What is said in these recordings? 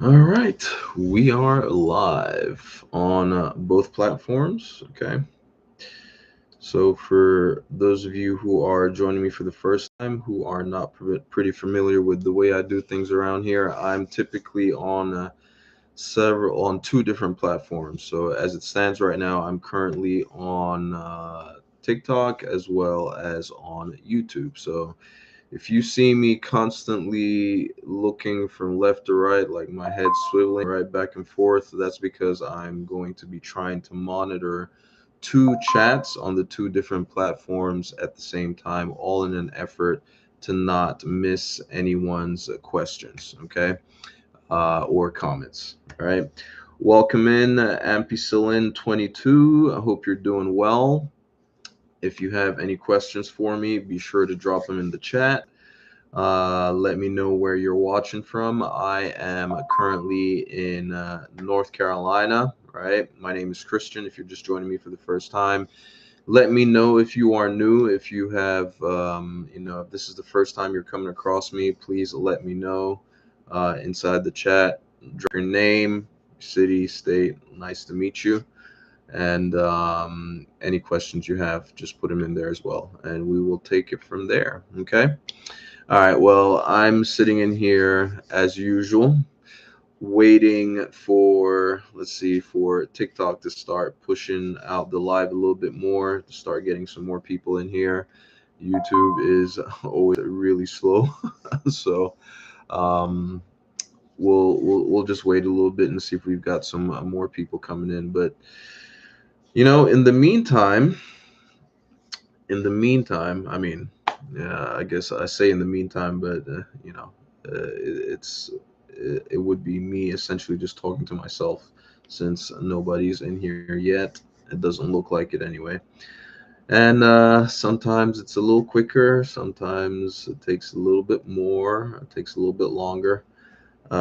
All right, we are live on both platforms. Okay, so for those of you who are joining me for the first time, who are not pretty familiar with the way I do things around here, I'm typically on two different platforms. So as it stands right now, I'm currently on TikTok as well as on YouTube. So if you see me constantly looking from left to right, like my head swiveling right back and forth, that's because I'm going to be trying to monitor two chats on the two different platforms at the same time, all in an effort to not miss anyone's questions, okay, or comments. All right. Welcome in, Ampicillin22. I hope you're doing well. If you have any questions for me, be sure to drop them in the chat. Let me know where you're watching from. I am currently in North Carolina, right? My name is Christian. If you're just joining me for the first time, let me know if you are new. If you have, if this is the first time you're coming across me, please let me know inside the chat. Drop your name, city, state. Nice to meet you. And any questions you have, just put them in there as well, and we will take it from there. Okay. All right, well, I'm sitting in here as usual, waiting for, let's see, for TikTok to start pushing out the live a little bit more, to start getting some more people in here. YouTube is always really slow, so um, we'll just wait a little bit and see if we've got some more people coming in. But in the meantime, I mean, yeah, I guess I say in the meantime, but it would be me essentially just talking to myself since nobody's in here yet. It doesn't look like it anyway. And sometimes it's a little quicker, sometimes it takes a little bit more, it takes a little bit longer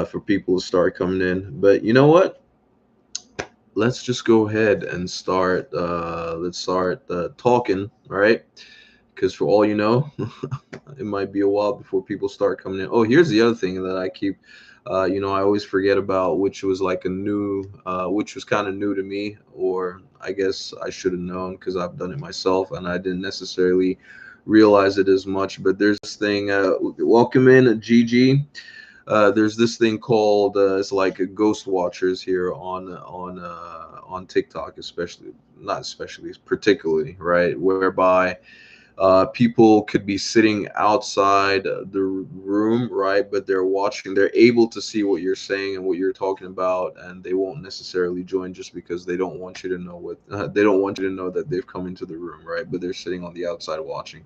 for people to start coming in. But you know what? Let's just go ahead and start. Let's start talking, all right? Because for all you know, it might be a while before people start coming in. Oh, here's the other thing that I keep, I always forget about, which was like which was kind of new to me, or I guess I should have known because I've done it myself and I didn't necessarily realize it as much. But there's this thing. Welcome in, Gigi. There's this thing called it's like a ghost watchers here on TikTok, especially not especially particularly, right, whereby people could be sitting outside the room, right, but they're able to see what you're saying and what you're talking about, and they won't necessarily join just because they don't want you to know they don't want you to know that they've come into the room, right, but they're sitting on the outside watching.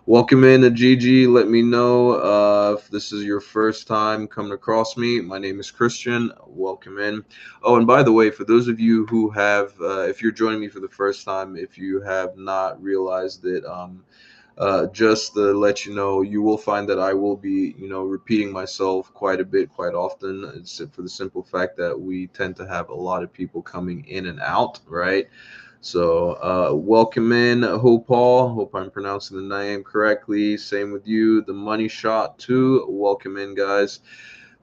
Welcome in, Gigi. Let me know if this is your first time coming across me. My name is Christian. Welcome in. Oh, and by the way, for those of you who have, if you're joining me for the first time, if you have not realized it, just to let you know, you will find that I will be, repeating myself quite a bit, quite often. It's for the simple fact that we tend to have a lot of people coming in and out, right? So, welcome in, Hope Paul. Hope I'm pronouncing the name correctly. Same with you, the money shot too. Welcome in, guys.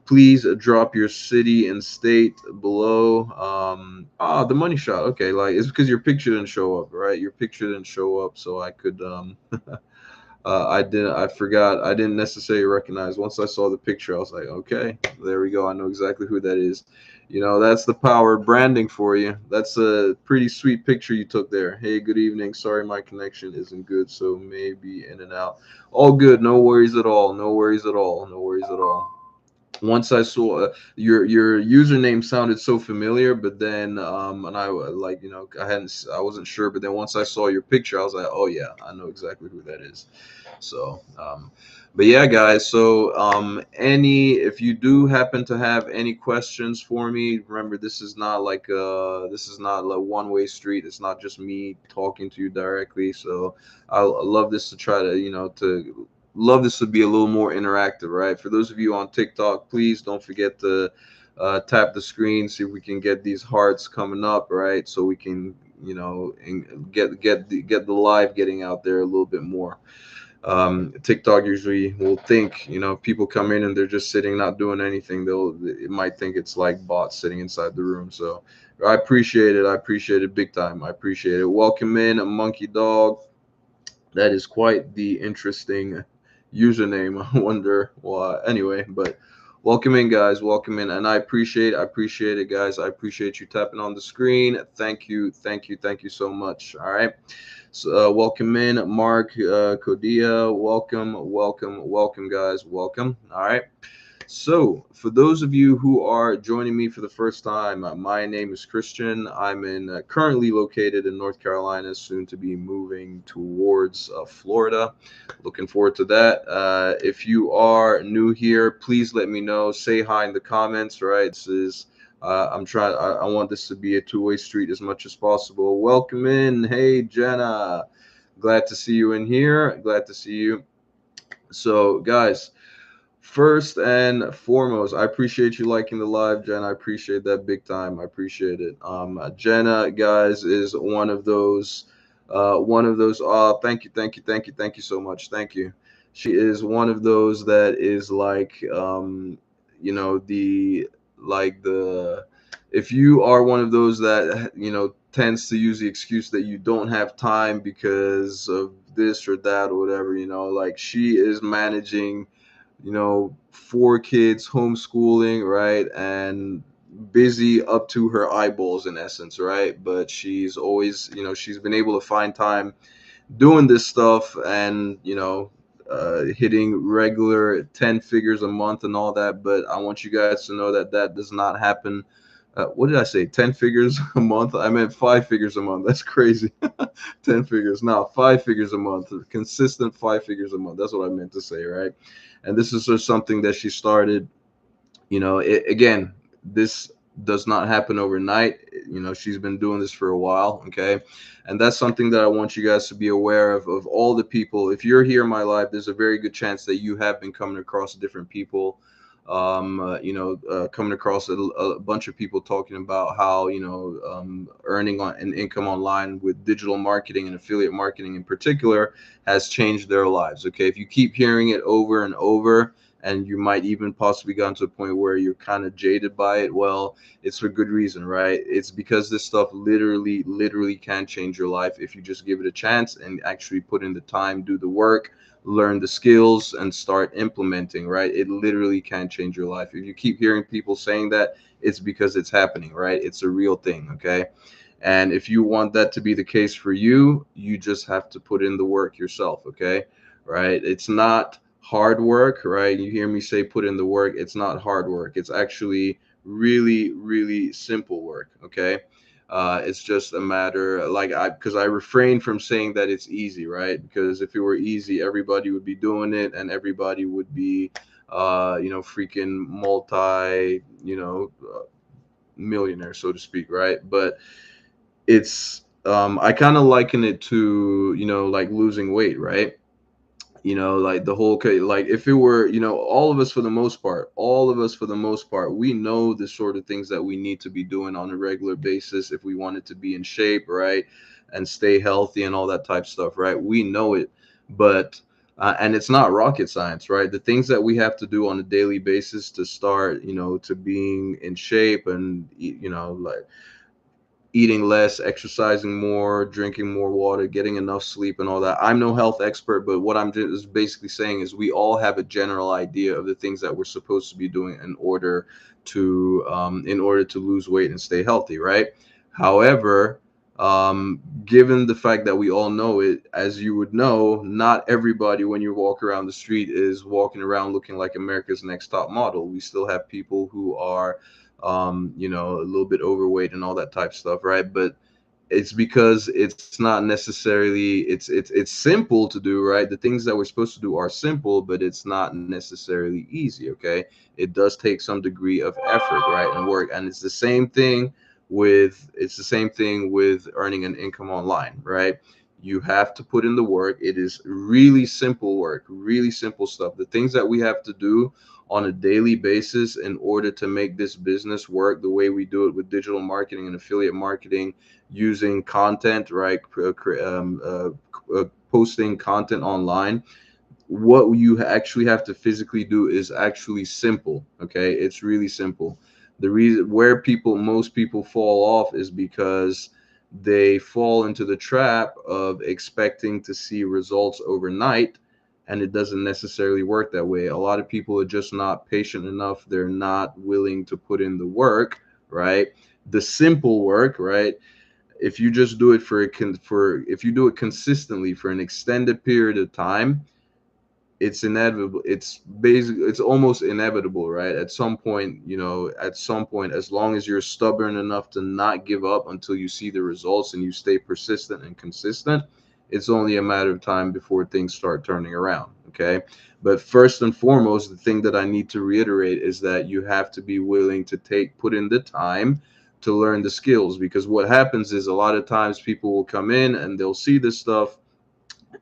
Please drop your city and state below. The money shot. Okay, like it's because your picture didn't show up, right? Your picture didn't show up, so I could I didn't. I forgot. I didn't necessarily recognize. Once I saw the picture, I was like, okay, there we go. I know exactly who that is. That's the power of branding for you. That's a pretty sweet picture you took there. Hey, good evening. Sorry, my connection isn't good, so maybe in and out. All good. No worries at all. No worries at all. No worries at all. Once I saw your username sounded so familiar, but then and I like I wasn't sure, but then once I saw your picture, I was like, oh yeah, I know exactly who that is. So, but yeah, guys. So, any if you do happen to have any questions for me, remember this is not a one-way street. It's not just me talking to you directly. So, I love this to try to to love this to be a little more interactive, right? For those of you on TikTok, please don't forget to tap the screen, see if we can get these hearts coming up, right? So we can and get the live getting out there a little bit more. TikTok usually will think, if people come in and they're just sitting, not doing anything, it might think it's like bots sitting inside the room. So I appreciate it. I appreciate it big time. I appreciate it. Welcome in, a monkey dog. That is quite the interesting username. I wonder why. Anyway, but welcome in, guys. Welcome in, and I appreciate it, guys. I appreciate you tapping on the screen. Thank you, thank you, thank you so much. All right. So, welcome in, Mark, Kodia. Welcome, welcome, welcome, guys. Welcome. All right. So, for those of you who are joining me for the first time, my name is Christian. I'm currently located in North Carolina, soon to be moving towards Florida. Looking forward to that. If you are new here, please let me know. Say hi in the comments. Right, this is. I'm trying. I want this to be a two-way street as much as possible. Welcome in. Hey, Jenna. Glad to see you in here. Glad to see you. So, guys. First and foremost, I appreciate you liking the live, Jen. I appreciate that big time. I appreciate it. Jenna, guys, is one of those. Thank you, thank you, thank you, thank you so much. Thank you. She is one of those that is like, the like the. If you are one of those that tends to use the excuse that you don't have time because of this or that or whatever, like she is managing four kids, homeschooling, right? And busy up to her eyeballs in essence, right? But she's always, she's been able to find time doing this stuff and, hitting regular 10 figures a month and all that. But I want you guys to know that that does not happen. What did I say? 10 figures a month? I meant 5 figures a month. That's crazy. 10 figures. No, 5 figures a month. Consistent 5 figures a month. That's what I meant to say, right? And this is just something that she started. Again, this does not happen overnight. She's been doing this for a while, okay? And that's something that I want you guys to be aware of all the people. If you're here in my life, there's a very good chance that you have been coming across different people, coming across a bunch of people talking about how, earning on an income online with digital marketing and affiliate marketing in particular has changed their lives. Okay. If you keep hearing it over and over, and you might even possibly gotten to a point where you're kind of jaded by it, well, it's for good reason, right? It's because this stuff literally can change your life if you just give it a chance and actually put in the time, do the work, learn the skills, and start implementing, right? It literally can change your life. If you keep hearing people saying that, it's because it's happening, right? It's a real thing, okay? And if you want that to be the case for you, you just have to put in the work yourself, okay? Right? It's not hard work, right? You hear me say put in the work. It's not hard work. It's actually really simple work, okay? It's just a matter because I refrain from saying that it's easy, right? Because if it were easy, everybody would be doing it and everybody would be freaking multi, millionaire, so to speak, right? But it's I kind of liken it to like losing weight, right? Like the whole like if it were all of us for the most part, we know the sort of things that we need to be doing on a regular basis if we wanted to be in shape, right? And stay healthy and all that type stuff, right? We know it. But and it's not rocket science, right? The things that we have to do on a daily basis to start to being in shape and like eating less, exercising more, drinking more water, getting enough sleep, and all that. I'm no health expert, but what I'm just basically saying is we all have a general idea of the things that we're supposed to be doing in order to lose weight and stay healthy, right? However, given the fact that we all know it, as you would know, not everybody when you walk around the street is walking around looking like America's Next Top Model. We still have people who are a little bit overweight and all that type of stuff, right? But it's because it's not necessarily it's simple to do, right? The things that we're supposed to do are simple, but it's not necessarily easy, okay? It does take some degree of effort, right, and work. And it's the same thing with earning an income online, right? You have to put in the work. It is really simple work, really simple stuff. The things that we have to do on a daily basis in order to make this business work the way we do it with digital marketing and affiliate marketing, using content, right? Posting content online. what you actually have to physically do is actually simple. Okay, it's really simple. The reason where people most people fall off is because they fall into the trap of expecting to see results overnight, and it doesn't necessarily work that way. A lot of people are just not patient enough. They're not willing to put in the work, right? The simple work, right? If you just do it for if you do it consistently for an extended period of time, it's inevitable. It's basically, it's almost inevitable, right? At some point, at some point, as long as you're stubborn enough to not give up until you see the results and you stay persistent and consistent, it's only a matter of time before things start turning around. Okay. But first and foremost, the thing that I need to reiterate is that you have to be willing to put in the time to learn the skills, because what happens is a lot of times people will come in and they'll see this stuff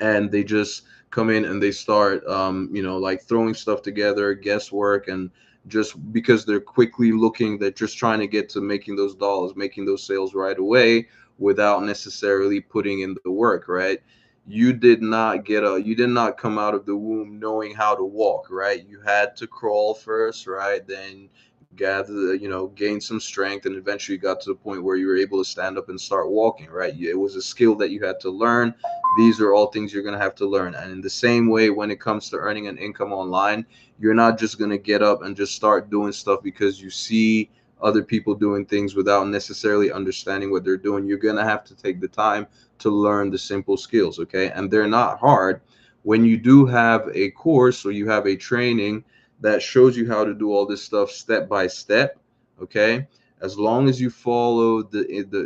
and they just come in and they start like throwing stuff together, guesswork, and just because they're quickly looking, they're just trying to get to making those dollars, making those sales right away without necessarily putting in the work, right? You did not come out of the womb knowing how to walk, right? You had to crawl first, right? Then gather, gain some strength, and eventually got to the point where you were able to stand up and start walking, right? It was a skill that you had to learn. These are all things you're going to have to learn. And in the same way, when it comes to earning an income online, you're not just going to get up and just start doing stuff because you see other people doing things without necessarily understanding what they're doing. You're going to have to take the time to learn the simple skills, okay? And they're not hard. When you do have a course or you have a training that shows you how to do all this stuff step by step, okay? As long as you follow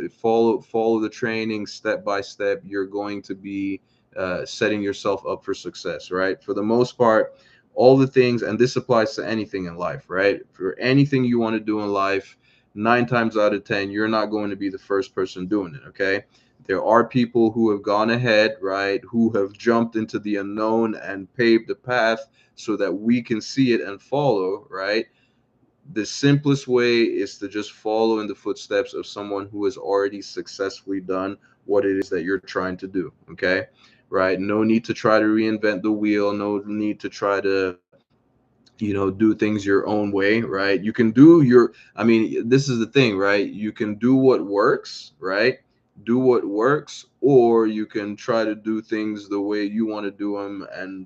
follow the training step by step, you're going to be setting yourself up for success, right? For the most part, all the things, and this applies to anything in life, right? For anything you want to do in life, 9 times out of 10, you're not going to be the first person doing it, okay? There are people who have gone ahead, right, who have jumped into the unknown and paved the path so that we can see it and follow, right? The simplest way is to just follow in the footsteps of someone who has already successfully done what it is that you're trying to do. Okay. Right. No need to try to reinvent the wheel. No need to try to, do things your own way. Right. You can do this is the thing, right? You can do what works, right? Do what works, or you can try to do things the way you want to do them, and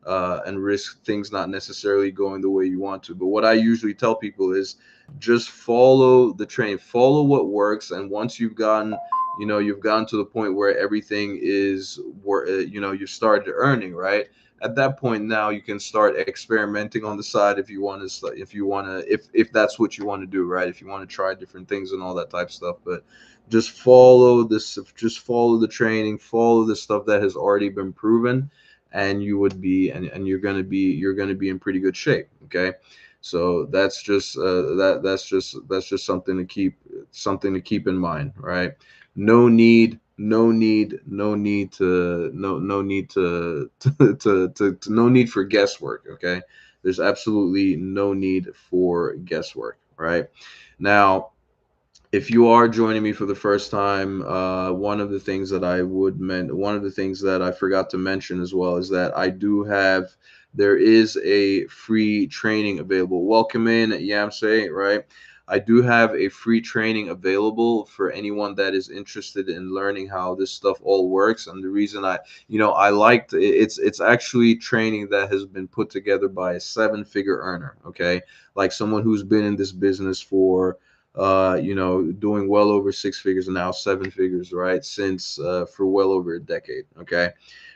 and risk things not necessarily going the way you want to. But what I usually tell people is just follow the train, follow what works, and once you've gotten to the point where everything is where you've started earning, right? At that point, now you can start experimenting on the side if you want to, if that's what you want to do, right? If you want to try different things and all that type of stuff. But just follow the training, follow the stuff that has already been proven, and you're going to be in pretty good shape. Okay. So that's just something to keep in mind, right? No need to no need to no need for guesswork. Okay. There's absolutely no need for guesswork, right? Now, if you are joining me for the first time, one of the things that I forgot to mention as well is that there is a free training available. Welcome in, Yamse, right? I do have a free training available for anyone that is interested in learning how this stuff all works. And the reason I liked it's actually training that has been put together by a seven-figure earner, okay? Like someone who's been in this business for doing well over six figures and now seven figures, right? Since for well over a decade. Okay.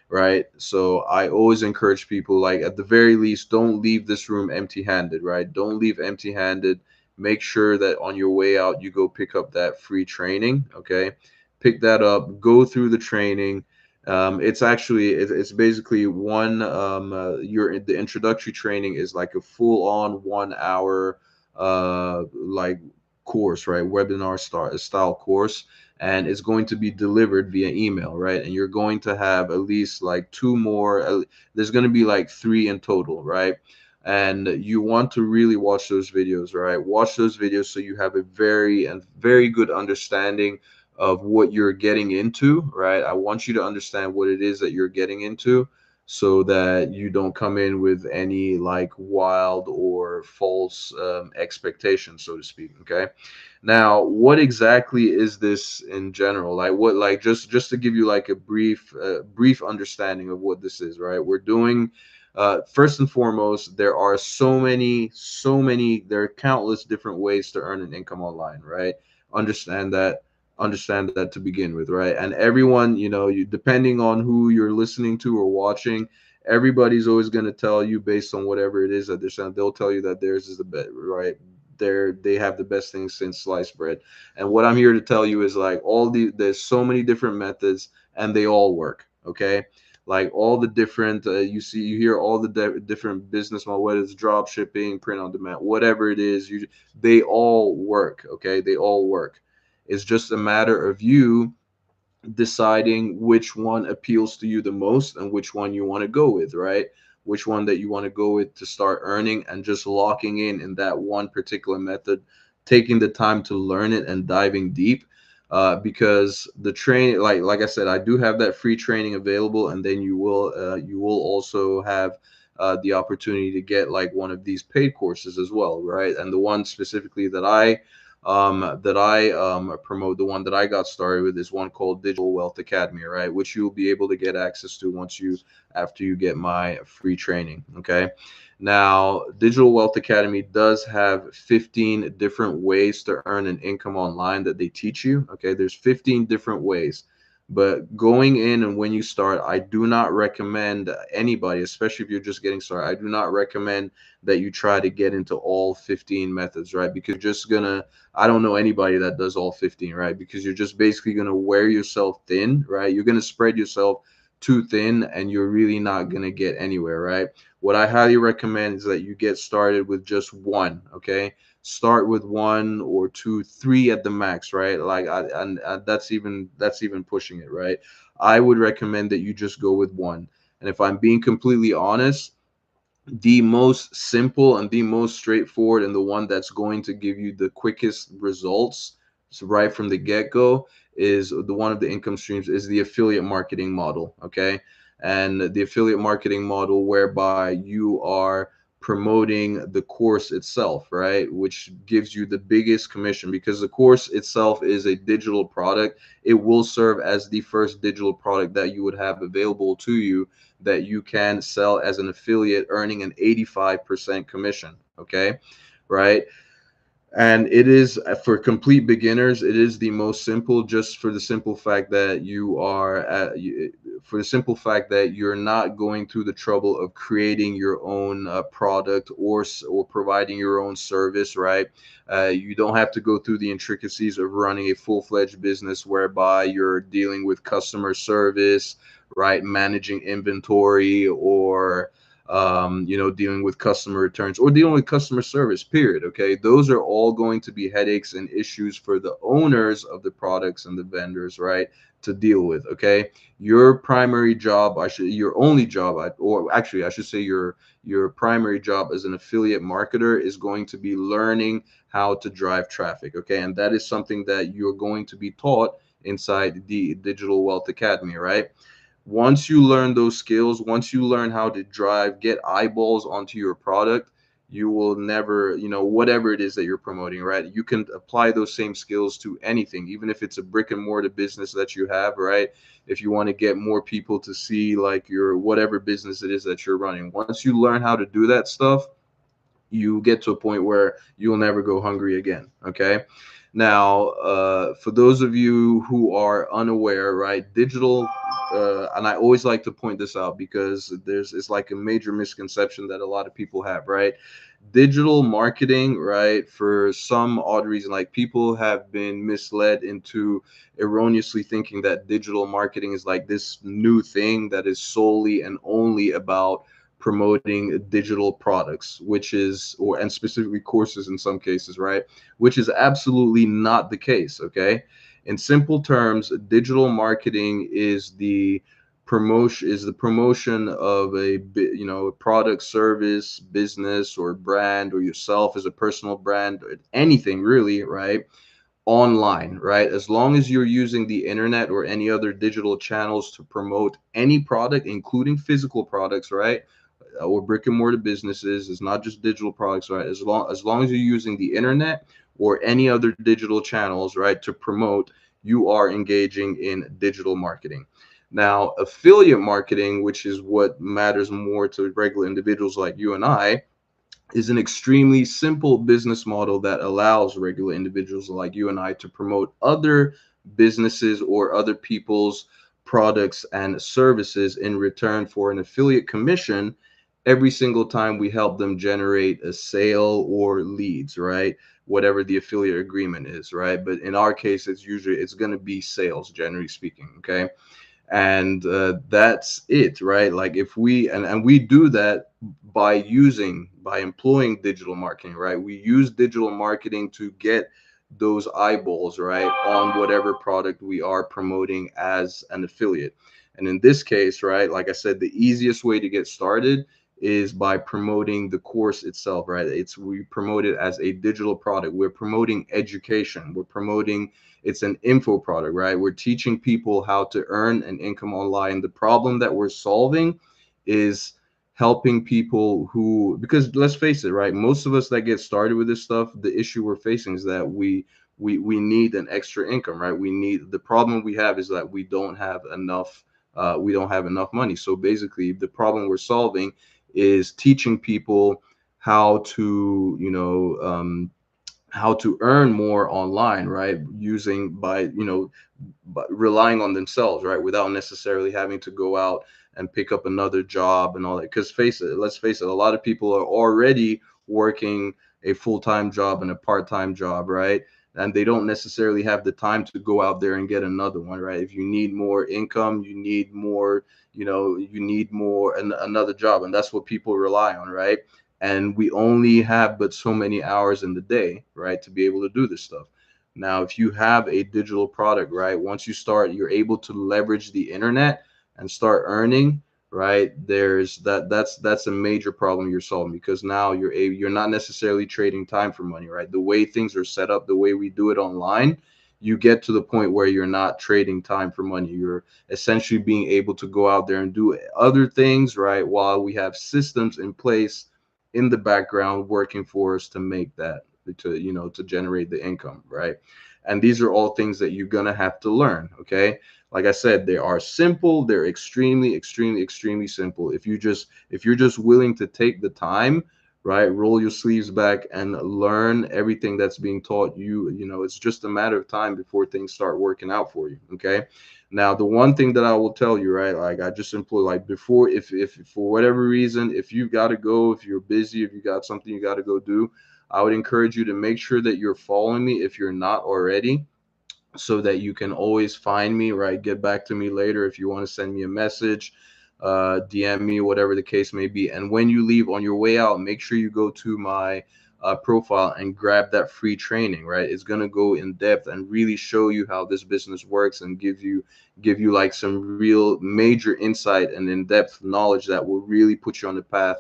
Right. So I always encourage people, like, at the very least, don't leave this room empty handed, right? Don't leave empty handed. Make sure that on your way out, you go pick up that free training. Okay. Pick that up, go through the training. It's basically the introductory training is like a full on 1 hour like course, right? Style course, and it's going to be delivered via email, right? And you're going to have at least like two more. There's going to be like three in total, right? And you want to really watch those videos, right? Watch those videos so you have a very good understanding of what you're getting into, right? I want you to understand what it is that you're getting into. so that you don't come in with any like wild or false expectations, so to speak. Okay. Now, what exactly is this in general? Like what, like just to give you like a brief understanding of what this is, right? We're doing first and foremost, there are there are countless different ways to earn an income online, right? Understand that, understand that to begin with, right? And everyone, depending on who you're listening to or watching, everybody's always going to tell you based on whatever it is that they're saying. They'll tell you that theirs is the best, right? They have the best things since sliced bread. And what I'm here to tell you is like there's so many different methods and they all work. Okay. Like all the different you hear all the different business model, whether it's drop shipping, print on demand, whatever it is, they all work. Okay. They all work. It's just a matter of you deciding which one appeals to you the most and which one you want to go with, right? Which one that you want to go with to start earning, and just locking in that one particular method, taking the time to learn it and diving deep. Because the training, like I said, I do have that free training available, and then you will also have the opportunity to get like one of these paid courses as well, right? And the one specifically that I promote, the one that I got started with, is one called Digital Wealth Academy, right? Which you'll be able to get access to after you get my free training. Okay. Now, Digital Wealth Academy does have 15 different ways to earn an income online that they teach you. Okay. There's 15 different ways. But going in and when you start, I do not recommend anybody, especially if you're just getting started, I do not recommend that you try to get into all 15 methods, right? Because you're just gonna, I don't know anybody that does all 15, right? Because you're just basically going to wear yourself thin, right? You're going to spread yourself too thin and you're really not going to get anywhere, right? What I highly recommend is that you get started with just one, okay? Start with one or two, three at the max, right? Like and that's even pushing it, right? I would recommend that you just go with one. And if I'm being completely honest, the most simple and the most straightforward and the one that's going to give you the quickest results, so right from the get-go, is the one of the income streams is the affiliate marketing model. Okay. And the affiliate marketing model whereby you are promoting the course itself, right, which gives you the biggest commission, because the course itself is a digital product. It will serve as the first digital product that you would have available to you, that you can sell as an affiliate, earning an 85% commission. Okay. Right. And it is for complete beginners, it is the most simple, just for the simple fact that for the simple fact that you're not going through the trouble of creating your own product, or providing your own service, right? You don't have to go through the intricacies of running a full-fledged business whereby you're dealing with customer service, right, managing inventory, or dealing with customer returns, or dealing with customer service, period. Okay. Those are all going to be headaches and issues for the owners of the products and the vendors, right, to deal with. Okay. Your primary job, your only job, or actually, I should say your primary job as an affiliate marketer is going to be learning how to drive traffic. Okay. And that is something that you're going to be taught inside the Digital Wealth Academy, right? Once you learn those skills, once you learn how to get eyeballs onto your product, you will never, whatever it is that you're promoting, right? You can apply those same skills to anything, even if it's a brick and mortar business that you have, right? If you want to get more people to see like your whatever business it is that you're running, once you learn how to do that stuff, you get to a point where you'll never go hungry again. Okay. Now, for those of you who are unaware, right, and I always like to point this out because it's like a major misconception that a lot of people have, right? Digital marketing, right, for some odd reason, like people have been misled into erroneously thinking that digital marketing is like this new thing that is solely and only about promoting digital products, which is, or and specifically courses in some cases, right? Which is absolutely not the case. Okay. In simple terms, digital marketing is the promotion of a product, service, business, or brand, or yourself as a personal brand, or anything really, right? online, right? As long as you're using the internet or any other digital channels to promote any product, including physical products, right? Or brick and mortar businesses. It's not just digital products, right? As long as you're using the internet or any other digital channels, right, to promote, you are engaging in digital marketing. Now, affiliate marketing, which is what matters more to regular individuals like you and I, is an extremely simple business model that allows regular individuals like you and I to promote other businesses or other people's products and services in return for an affiliate commission every single time we help them generate a sale or leads, right? Whatever the affiliate agreement is, right? But in our case, it's going to be sales, generally speaking, okay? And that's it, right? Like if we and we do that by employing digital marketing, right? We use digital marketing to get those eyeballs, right, on whatever product we are promoting as an affiliate. And in this case, right, like I said, the easiest way to get started is by promoting the course itself, right? It's we promote it as a digital product. We're promoting education. We're promoting, it's an info product, right? We're teaching people how to earn an income online. The problem that we're solving is helping people who, because let's face it, right? Most of us that get started with this stuff, the issue we're facing is that we need an extra income, right? We need, the problem we have is that we don't have enough money. So basically, the problem we're solving is teaching people how to, how to earn more online, right? Using by, but relying on themselves, right? Without necessarily having to go out and pick up another job and all that. Because let's face it, a lot of people are already working a full-time job and a part-time job, right? And they don't necessarily have the time to go out there and get another one, right? If you need more income, you need more, you need more and another job. And that's what people rely on, right? And we only have but so many hours in the day, right, to be able to do this stuff. Now, if you have a digital product, right, once you start, you're able to leverage the internet and start earning, right? That's a major problem you're solving, because now you're not necessarily trading time for money, right? The way things are set up, the way we do it online, you get to the point where you're not trading time for money. You're essentially being able to go out there and do other things, right? While we have systems in place in the background working for us to make that, to generate the income, right? And these are all things that you're going to have to learn, okay? Like I said, they are simple. They're extremely, extremely, extremely simple. If you're just willing to take the time, right, roll your sleeves back and learn everything that's being taught you, it's just a matter of time before things start working out for you, okay? Now, the one thing that I will tell you, right, like I just employ, like before, if for whatever reason, if you got to go, if you're busy, if you got something you got to go do, I would encourage you to make sure that you're following me if you're not already, so that you can always find me, right? Get back to me later if you want to send me a message, DM me, whatever the case may be. And when you leave on your way out, make sure you go to my profile and grab that free training, right? It's going to go in depth and really show you how this business works and give you like some real major insight and in-depth knowledge that will really put you on the path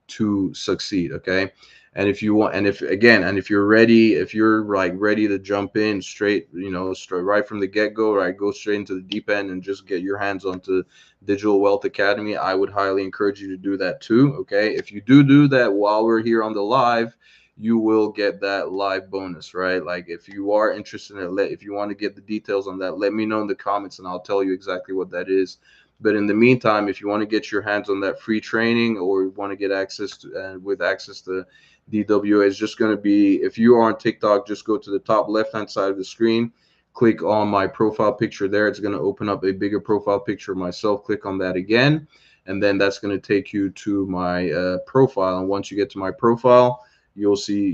to succeed, okay? And if you want, and if again, and if you're ready, if you're like ready to jump in straight, straight right from the get-go, right, go straight into the deep end and just get your hands onto Digital Wealth Academy, I would highly encourage you to do that too, okay? If you do that while we're here on the live, you will get that live bonus, right? Like if you are interested in it, if you want to get the details on that, let me know in the comments and I'll tell you exactly what that is. But in the meantime, if you want to get your hands on that free training, or you want to get access to, and with access to DWA, is just going to be, if you are on TikTok, just go to the top left hand side of the screen, click on my profile picture there. It's going to open up a bigger profile picture of myself. Click on that again, and then that's going to take you to my profile. And once you get to my profile, you'll see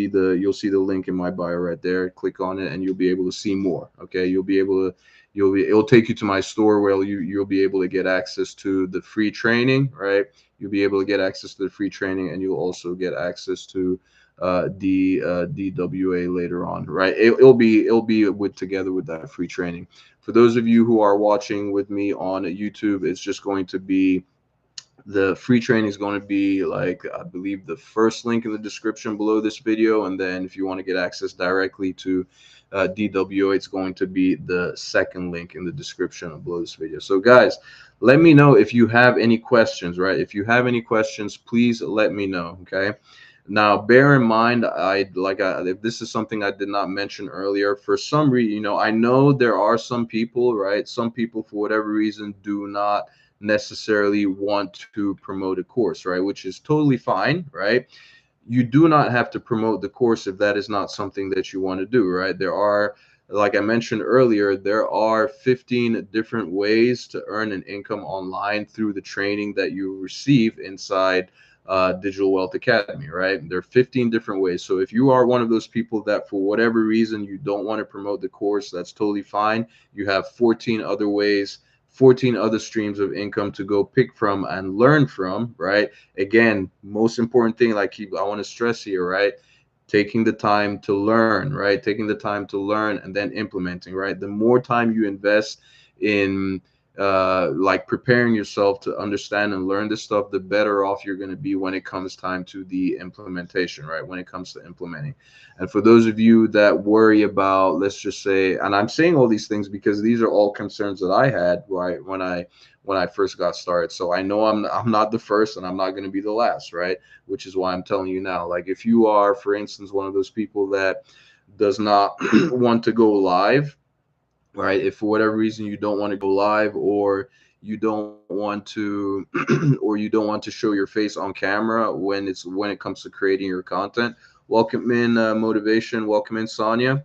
the link in my bio right there. Click on it and you'll be able to see more, okay? It'll take you to my store where you'll be able to get access to the free training, right? You'll be able to get access to the free training, and you'll also get access to the DWA later on, right? It'll be with together with that free training. For those of you who are watching with me on YouTube, it's just going to be The free training is going to be, like, I believe, the first link in the description below this video, and then if you want to get access directly to DWA, it's going to be the second link in the description below this video. So guys, let me know if you have any questions, right? If you have any questions, please let me know. Okay, now bear in mind, if this is something I did not mention earlier, for some reason, I know there are some people, right? Some people, for whatever reason, do not necessarily want to promote a course, right? Which is totally fine, right? You do not have to promote the course if that is not something that you want to do, right? There are, like I mentioned earlier, there are 15 different ways to earn an income online through the training that you receive inside Digital Wealth Academy, right? There are 15 different ways. So if you are one of those people that for whatever reason you don't want to promote the course, that's totally fine. You have 14 other ways, 14 other streams of income to go pick from and learn from, right? Again, most important thing, I want to stress here, right? Taking the time to learn, right? Taking the time to learn and then implementing, right? The more time you invest in like preparing yourself to understand and learn this stuff, the better off you're going to be when it comes time to the implementation, right? When it comes to implementing. And for those of you that worry about, let's just say, and I'm saying all these things because these are all concerns that I had, right, when I first got started. So I know I'm not the first and I'm not going to be the last, right? Which is why I'm telling you now. Like if you are, for instance, one of those people that does not want to go live, right? If for whatever reason you don't want to go live, or you don't want to or you don't want to show your face on camera when it comes to creating your content, welcome in Motivation, welcome in Sonia.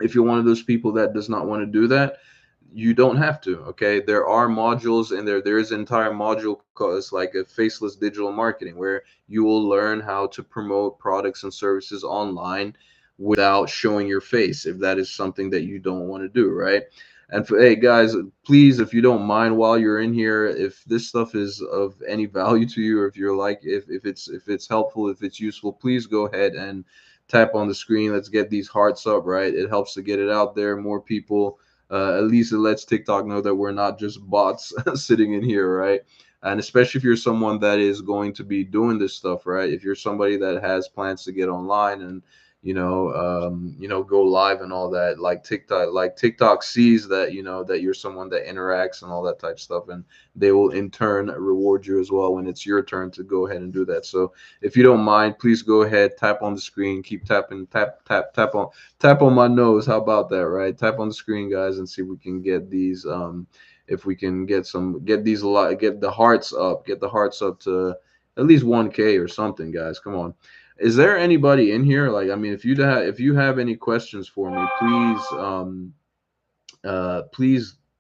If you're one of those people that does not want to do that, you don't have to. Okay, there are modules in there. There is an entire module called, it's like a faceless digital marketing, where you will learn how to promote products and services online without showing your face, if that is something that you don't want to do, right? And for, hey guys, please, if you don't mind, while you're in here, if this stuff is of any value to you, or if you're like, if it's helpful, if it's useful, please go ahead and tap on the screen. Let's get these hearts up, right? It helps to get it out there. More people, at least it lets TikTok know that we're not just bots sitting in here, right? And especially if you're someone that is going to be doing this stuff, right? If you're somebody that has plans to get online and go live and all that, like TikTok sees that that you're someone that interacts and all that type of stuff, and they will in turn reward you as well when it's your turn to go ahead and do that. So if you don't mind, please go ahead, tap on the screen, keep tapping, tap on my nose. How about that, right? Tap on the screen, guys, and see if we can get these. If we can get these a lot, get the hearts up, to at least 1K or something, guys. Come on. Is there anybody in here? Like, I mean, if you have any questions for me,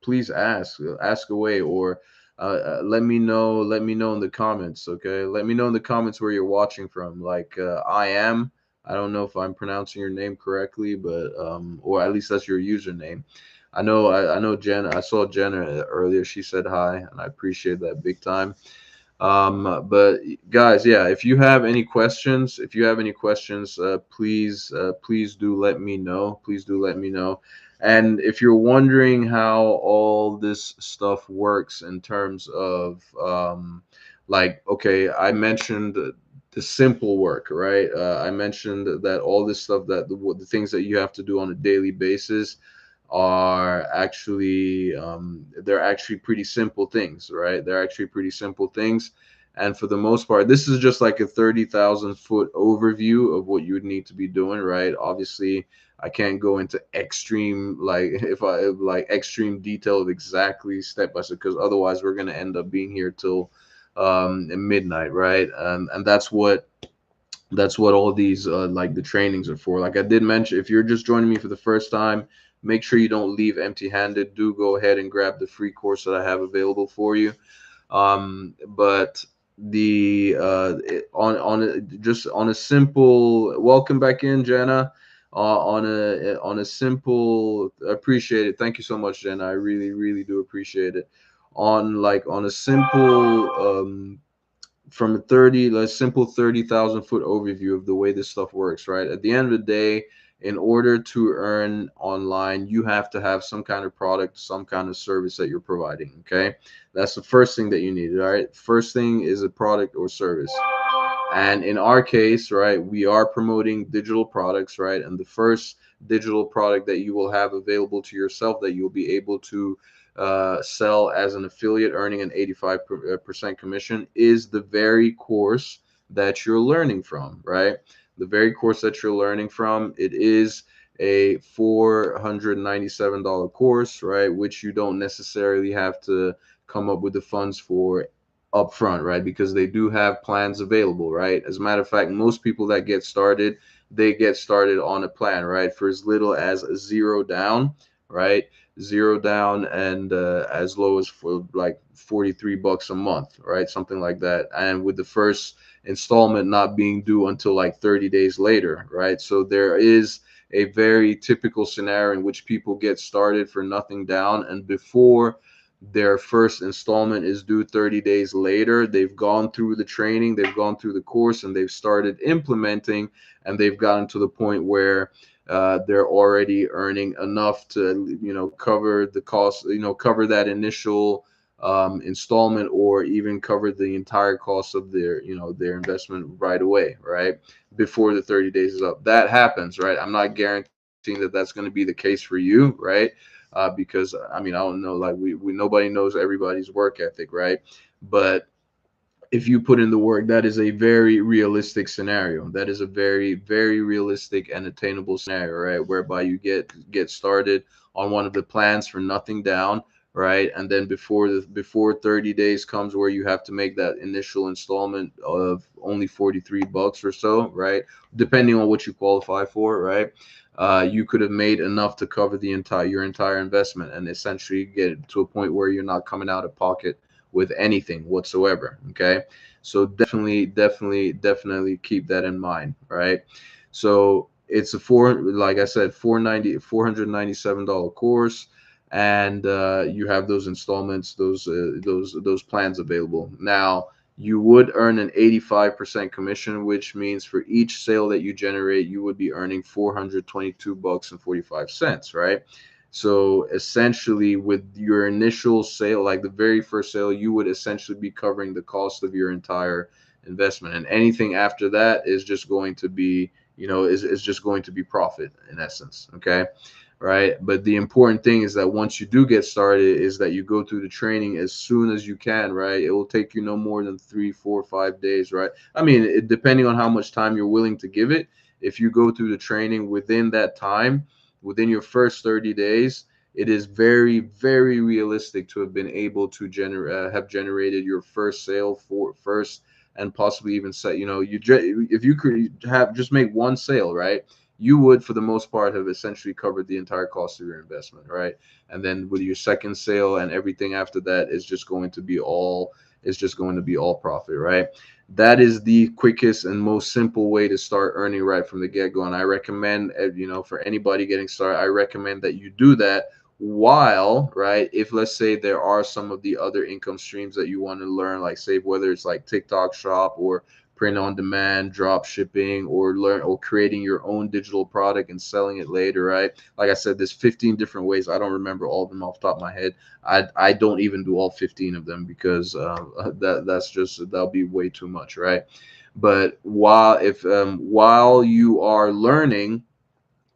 please ask away, or let me know in the comments. Okay, let me know in the comments where you're watching from. Like, I don't know if I'm pronouncing your name correctly, but or at least that's your username. I know Jenna. I saw Jenna earlier. She said hi, and I appreciate that big time. But guys, yeah, if you have any questions, please do let me know. Please do let me know. And if you're wondering how all this stuff works in terms of like, okay, I mentioned the simple work, right? I mentioned that all this stuff, that the things that you have to do on a daily basis are actually they're actually pretty simple things, right? They're actually pretty simple things. And for the most part, this is just like a 30,000-foot overview of what you would need to be doing, right? Obviously, I can't go into extreme, like, if I like extreme detail of exactly step by step, because otherwise we're going to end up being here till midnight, right? And that's what all these like the trainings are for. Like I did mention, if you're just joining me for the first time, make sure you don't leave empty-handed. Do go ahead and grab the free course that I have available for you. But the just on a simple, welcome back in, Jenna. On a simple, appreciate it. Thank you so much, Jenna. I really, really do appreciate it. On a simple from a simple 30,000-foot overview of the way this stuff works, right? At the end of the day, in order to earn online, you have to have some kind of product, some kind of service that you're providing. Okay, that's the first thing that you need. All right, first thing is a product or service. And in our case, right, we are promoting digital products, right? And the first digital product that you will have available to yourself that you'll be able to sell as an affiliate, earning an 85% commission, is the very course that you're learning from, right? The very course that you're learning from, it is a $497 course, right? Which you don't necessarily have to come up with the funds for upfront, right? Because they do have plans available, right? As a matter of fact, most people that get started, they get started on a plan, right? For as little as zero down, right? Zero down, and as low as for like 43 bucks a month, right? Something like that. And with the first installment not being due until like 30 days later, right? So there is a very typical scenario in which people get started for nothing down, and before their first installment is due 30 days later, they've gone through the training, they've gone through the course, and they've started implementing, and they've gotten to the point where they're already earning enough to, cover the cost, cover that initial installment, or even cover the entire cost of their investment right away, right? Before the 30 days is up. That happens, right? I'm not guaranteeing that that's going to be the case for you, right? Because I mean, I don't know, like we nobody knows everybody's work ethic, right? But if you put in the work, that is a very realistic scenario. That is a very, very realistic and attainable scenario, right? Whereby you get started on one of the plans for nothing down, right? And then before 30 days comes, where you have to make that initial installment of only 43 bucks or so, right? Depending on what you qualify for, right? You could have made enough to cover your entire investment, and essentially get to a point where you're not coming out of pocket with anything whatsoever. Okay, so definitely keep that in mind. Right, so it's a like I said, 497 course, and you have those installments, those plans available. Now you would earn an 85% commission, which means for each sale that you generate, you would be earning 422 bucks and 45 cents, right? So essentially, with your initial sale, like the very first sale, you would essentially be covering the cost of your entire investment. And anything after that is just going to be, is just going to be profit in essence. Okay. Right. But the important thing is that once you do get started, is that you go through the training as soon as you can. Right. It will take you no more than 3, 4, 5 days. Right. I mean, depending on how much time you're willing to give it, if you go through the training within that time, within your first 30 days, it is very, very realistic to have been able to have generated your first sale for first, and possibly even set, if you could have just make one sale, right? You would, for the most part, have essentially covered the entire cost of your investment, right? And then with your second sale and everything after that is just going to be all profit, right? That is the quickest and most simple way to start earning right from the get-go. And I recommend, for anybody getting started, I recommend that you do that while, right, if let's say there are some of the other income streams that you want to learn, like say whether it's like TikTok shop or print on demand, drop shipping, or learn or creating your own digital product and selling it later, right? Like I said, there's 15 different ways. I don't remember all of them off the top of my head. I don't even do all 15 of them, because that'll be way too much, right? But while you are learning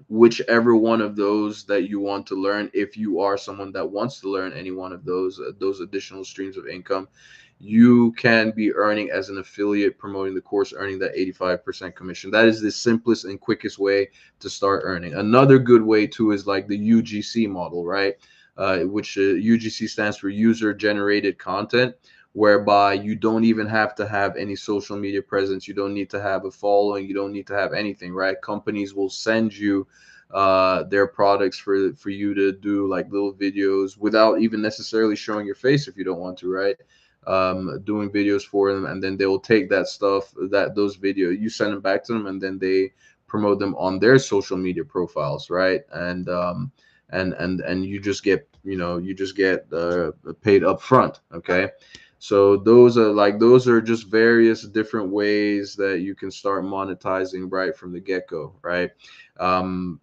whichever one of those that you want to learn, if you are someone that wants to learn any one of those additional streams of income, you can be earning as an affiliate promoting the course, earning that 85% commission. That is the simplest and quickest way to start earning. Another good way too is like the UGC model, right? Which UGC stands for user generated content, whereby you don't even have to have any social media presence. You don't need to have a following. You don't need to have anything, right? Companies will send you their products for you to do like little videos without even necessarily showing your face if you don't want to, right? Doing videos for them, and then they will take that stuff, those videos, you send them back to them, and then they promote them on their social media profiles, right? And you just get paid up front. Okay, So those are just various different ways that you can start monetizing right from the get-go, right? um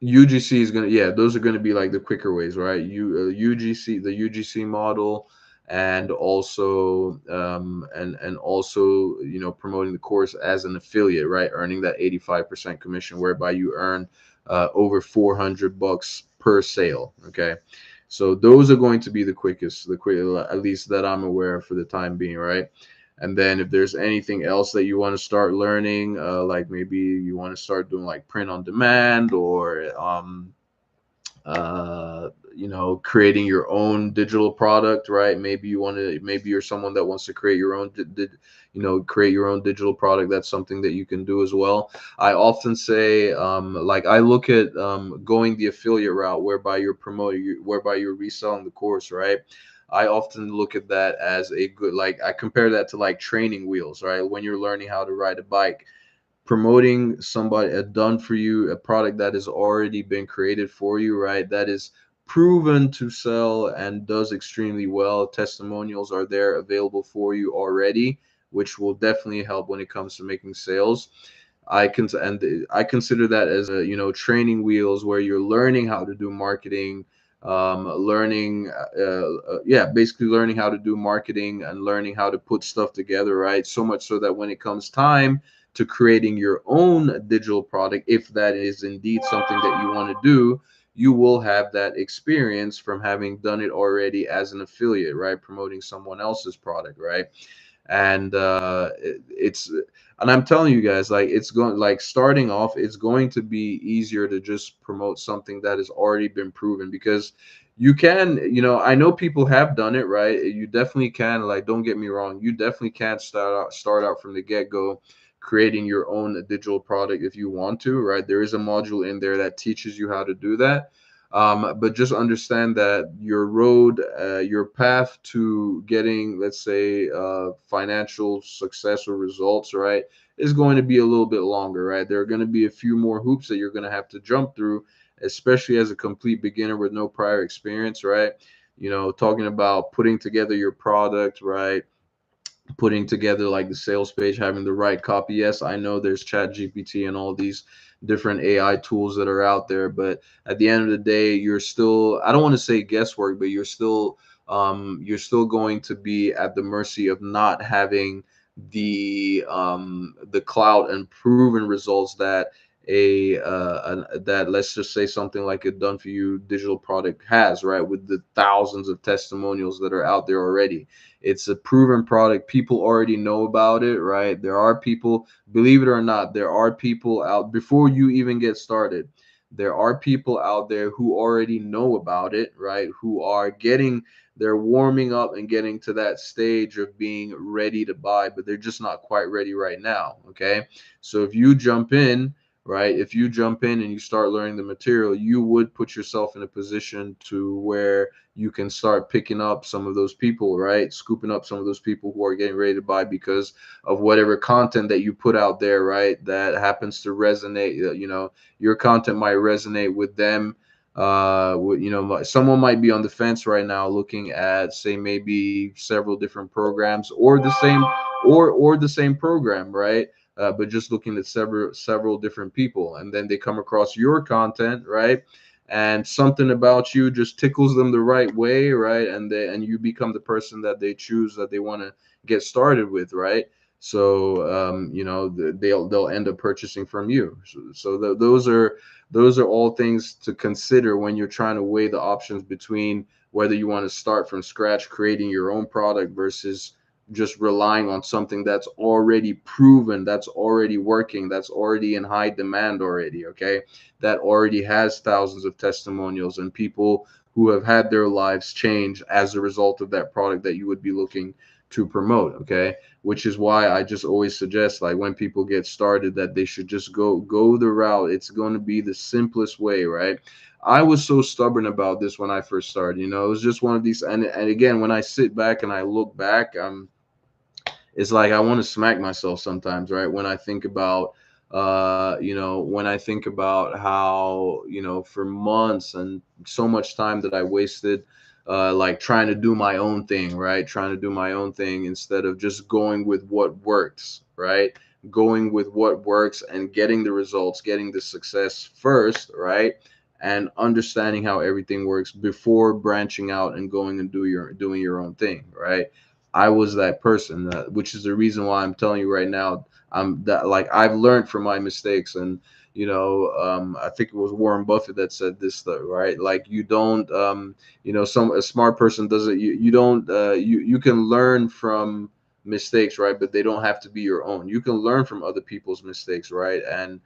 UGC is gonna, yeah, those are gonna be like the quicker ways, right? UGC, the UGC model, and also and also, you know, promoting the course as an affiliate, right? Earning that 85% commission, whereby you earn over 400 bucks per sale. Okay, so those are going to be the quickest, the quick, at least that I'm aware of for the time being, right? And then if there's anything else that you want to start learning, like maybe you want to start doing like print on demand, or you know, creating your own digital product, right? Maybe you want to, maybe you're someone that wants to create your own you know, create your own digital product. That's something that you can do as well. I often say, like, I look at going the affiliate route, whereby you're promoting, whereby you're reselling the course, right? I often look at that as a good, like, I compare that to like training wheels, right? When you're learning how to ride a bike, promoting somebody, a done for you, a product that has already been created for you, right? That is proven to sell and does extremely well. Testimonials are there available for you already, which will definitely help when it comes to making sales. I consider that as a, you know, training wheels, where you're learning how to do marketing, learning yeah, basically learning how to do marketing and learning how to put stuff together, right? So much so that when it comes time to creating your own digital product, if that is indeed something that you want to do, you will have that experience from having done it already as an affiliate, right? Promoting someone else's product, right? And it's, and I'm telling you guys, like, it's going, like, starting off, it's going to be easier to just promote something that has already been proven, because you can, you know, I know people have done it, right? You definitely can, like, don't get me wrong, you definitely can start out from the get-go creating your own digital product if you want to, right? There is a module in there that teaches you how to do that. But just understand that your road, your path to getting, let's say, financial success or results, right, is going to be a little bit longer, right? There are going to be a few more hoops that you're going to have to jump through, especially as a complete beginner with no prior experience, right? You know, talking about putting together your product, right? Putting together like the sales page, having the right copy. Yes, I know there's Chat GPT and all these different AI tools that are out there, but at the end of the day, you're still, I don't want to say guesswork, but you're still going to be at the mercy of not having the clout and proven results that that, let's just say, something like a done for you digital product has, right? With the thousands of testimonials that are out there already, it's a proven product. People already know about it, right? There are people, believe it or not, there are people out, before you even get started. There are people out there who already know about it, right? Who are getting, they're warming up and getting to that stage of being ready to buy, but they're just not quite ready right now. Okay. So if you jump in, right, if you jump in and you start learning the material, you would put yourself in a position to where you can start picking up some of those people, right? Scooping up some of those people who are getting ready to buy because of whatever content that you put out there, right? That happens to resonate. You know, your content might resonate with them. You know, someone might be on the fence right now, looking at, say, maybe several different programs, or the same, or the same program, right? But just looking at several different people, and then they come across your content, right? And something about you just tickles them the right way, right? And you become the person that they choose, that they want to get started with, right? So you know, they'll end up purchasing from you. So those are all things to consider when you're trying to weigh the options between whether you want to start from scratch creating your own product versus just relying on something that's already proven, that's already working, that's already in high demand already, okay? That already has thousands of testimonials and people who have had their lives change as a result of that product that you would be looking to promote, okay? Which is why I just always suggest, like, when people get started, that they should just go the route. It's going to be the simplest way, right? I was so stubborn about this when I first started. You know, it was just one of these, and again, when I sit back and I look back, it's like I want to smack myself sometimes, right? When I think about, you know, when I think about how, you know, for months and so much time that I wasted, like trying to do my own thing, right? Trying to do my own thing instead of just going with what works, right? Going with what works and getting the results, getting the success first, right? And understanding how everything works before branching out and going and doing your own thing, right? I was that person, which is the reason why I'm telling you right now. I'm that, like, I've learned from my mistakes. And I think it was Warren Buffett that said this stuff, right? Like, you don't, some a smart person doesn't, you don't, you can learn from mistakes, right? But they don't have to be your own. You can learn from other people's mistakes, right? And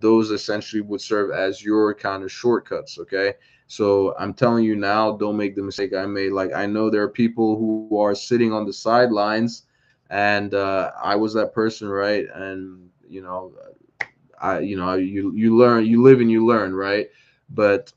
those essentially would serve as your kind of shortcuts. Okay, so I'm telling you now, don't make the mistake I made. Like, I know there are people who are sitting on the sidelines, and I was that person, right? And you learn, you live and you learn, right? But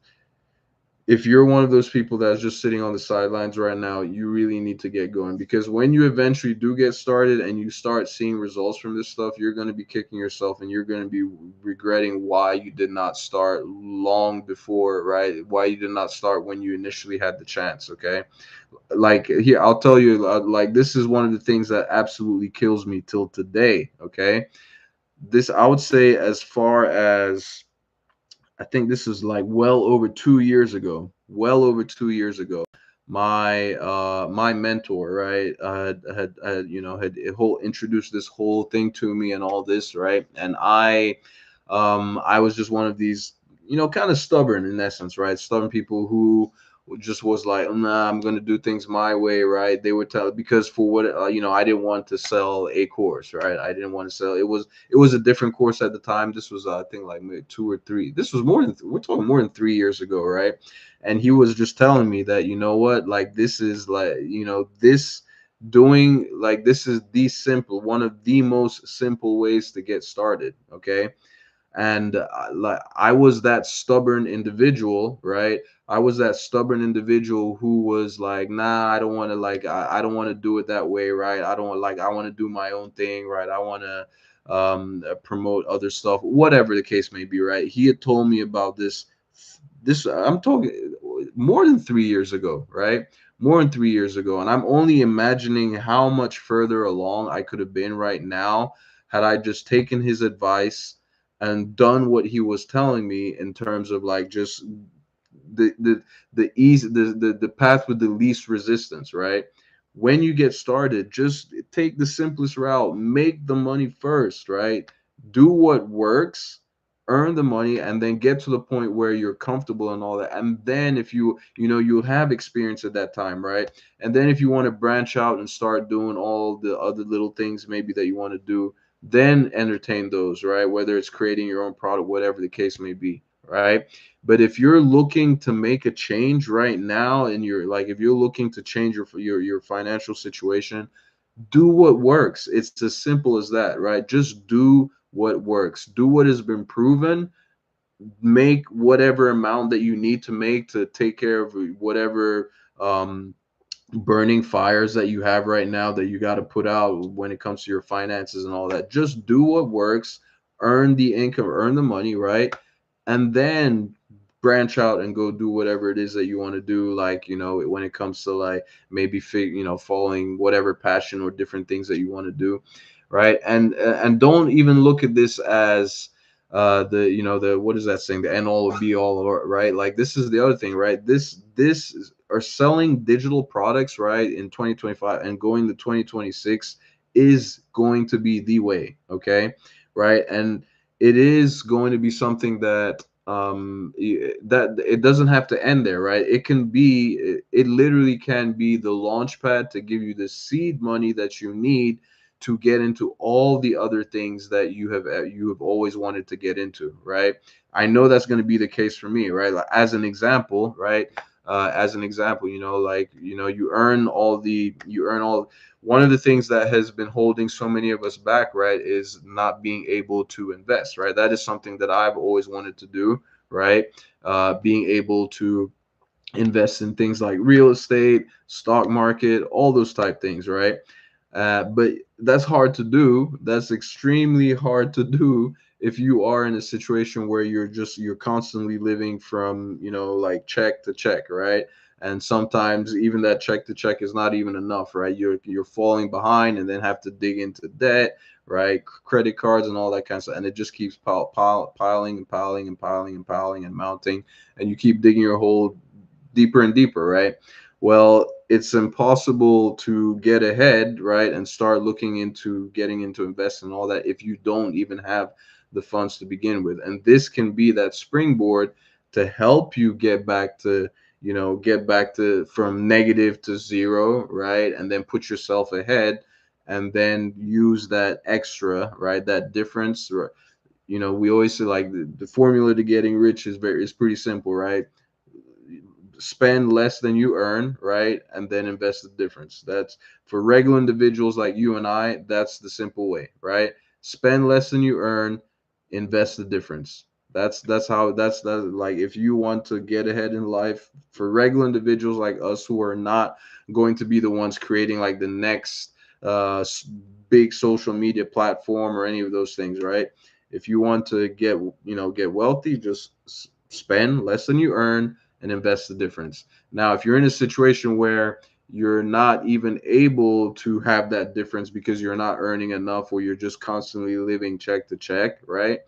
if you're one of those people that's just sitting on the sidelines right now, you really need to get going, because when you eventually do get started and you start seeing results from this stuff, you're going to be kicking yourself and you're going to be regretting why you did not start long before, right? Why you did not start when you initially had the chance, okay? Like, here, I'll tell you, like, this is one of the things that absolutely kills me till today, okay? This, I would say, as far as, I think this is like well over 2 years ago. Well over 2 years ago, my mentor, right, had whole introduced this whole thing to me and all this, right, and I was just one of these, kind of stubborn in essence, right, stubborn people who just was like, nah, I'm gonna do things my way, right? They would tell, because for what, I didn't want to sell a course, right? I didn't want to sell. It was a different course at the time. This was, I think, like maybe 2 or 3. This was more than, we're talking more than 3 years ago, right? And he was just telling me that, you know what, like, this is like, this doing, like, this is the simple, one of the most simple ways to get started, okay? And like, I was that stubborn individual, right? I was that stubborn individual who was like, nah, I don't want to, like, I don't want to do it that way, right? I don't want, like, I want to do my own thing, right? I want to promote other stuff, whatever the case may be, right? He had told me about this, I'm talking more than 3 years ago, right? More than 3 years ago. And I'm only imagining how much further along I could have been right now had I just taken his advice and done what he was telling me, in terms of, like, just the easy, the path with the least resistance, right? When you get started, just take the simplest route, make the money first, right? Do what works, earn the money, and then get to the point where you're comfortable and all that. And then, if you'll have experience at that time, right? And then if you want to branch out and start doing all the other little things maybe that you want to do, then entertain those, right? Whether it's creating your own product, whatever the case may be, right? But if you're looking to make a change right now, and you're like, if you're looking to change your financial situation, do what works. It's as simple as that, right? Just do what works. Do what has been proven. Make whatever amount that you need to make to take care of whatever burning fires that you have right now that you got to put out when it comes to your finances and all that. Just do what works, earn the income, earn the money, right? And then branch out and go do whatever it is that you want to do, like, when it comes to, like, maybe following whatever passion or different things that you want to do, right? And don't even look at this as the what is that saying, the end all be all, right? Like, this is the other thing, right? This is, are selling digital products, right, in 2025 and going to 2026 is going to be the way, okay, right? And it is going to be something that that it doesn't have to end there, right? It can be, it literally can be the launch pad to give you the seed money that you need to get into all the other things that you have always wanted to get into, right? I know that's going to be the case for me, right? Like, as an example, right? As an example, like, you earn all. One of the things that has been holding so many of us back, right, is not being able to invest, right? That is something that I've always wanted to do, right? Being able to invest in things like real estate, stock market, all those type things, right? But that's hard to do. That's extremely hard to do if you are in a situation where you're constantly living from, like, check to check, right? and sometimes even that check to check is not even enough, right? You're falling behind and then have to dig into debt, right? Credit cards and all that kind of stuff, and it just keeps piling and piling and piling and piling and mounting, and you keep digging your hole deeper and deeper, right? Well, it's impossible to get ahead, right, and start looking into getting into investing and all that if you don't even have the funds to begin with. And this can be that springboard to help you get back to, get back to from negative to zero, right? And then put yourself ahead and then use that extra, right? That difference. We always say like the formula to getting rich is pretty simple, right? Spend less than you earn, right? And then invest the difference. That's for regular individuals like you and I, that's the simple way, right? Spend less than you earn, invest the difference. That's how that's that like if you want to get ahead in life for regular individuals like us who are not going to be the ones creating like the next big social media platform or any of those things, right? If you want to get wealthy, just spend less than you earn and invest the difference. Now, if you're in a situation where you're not even able to have that difference because you're not earning enough or you're just constantly living check to check, right?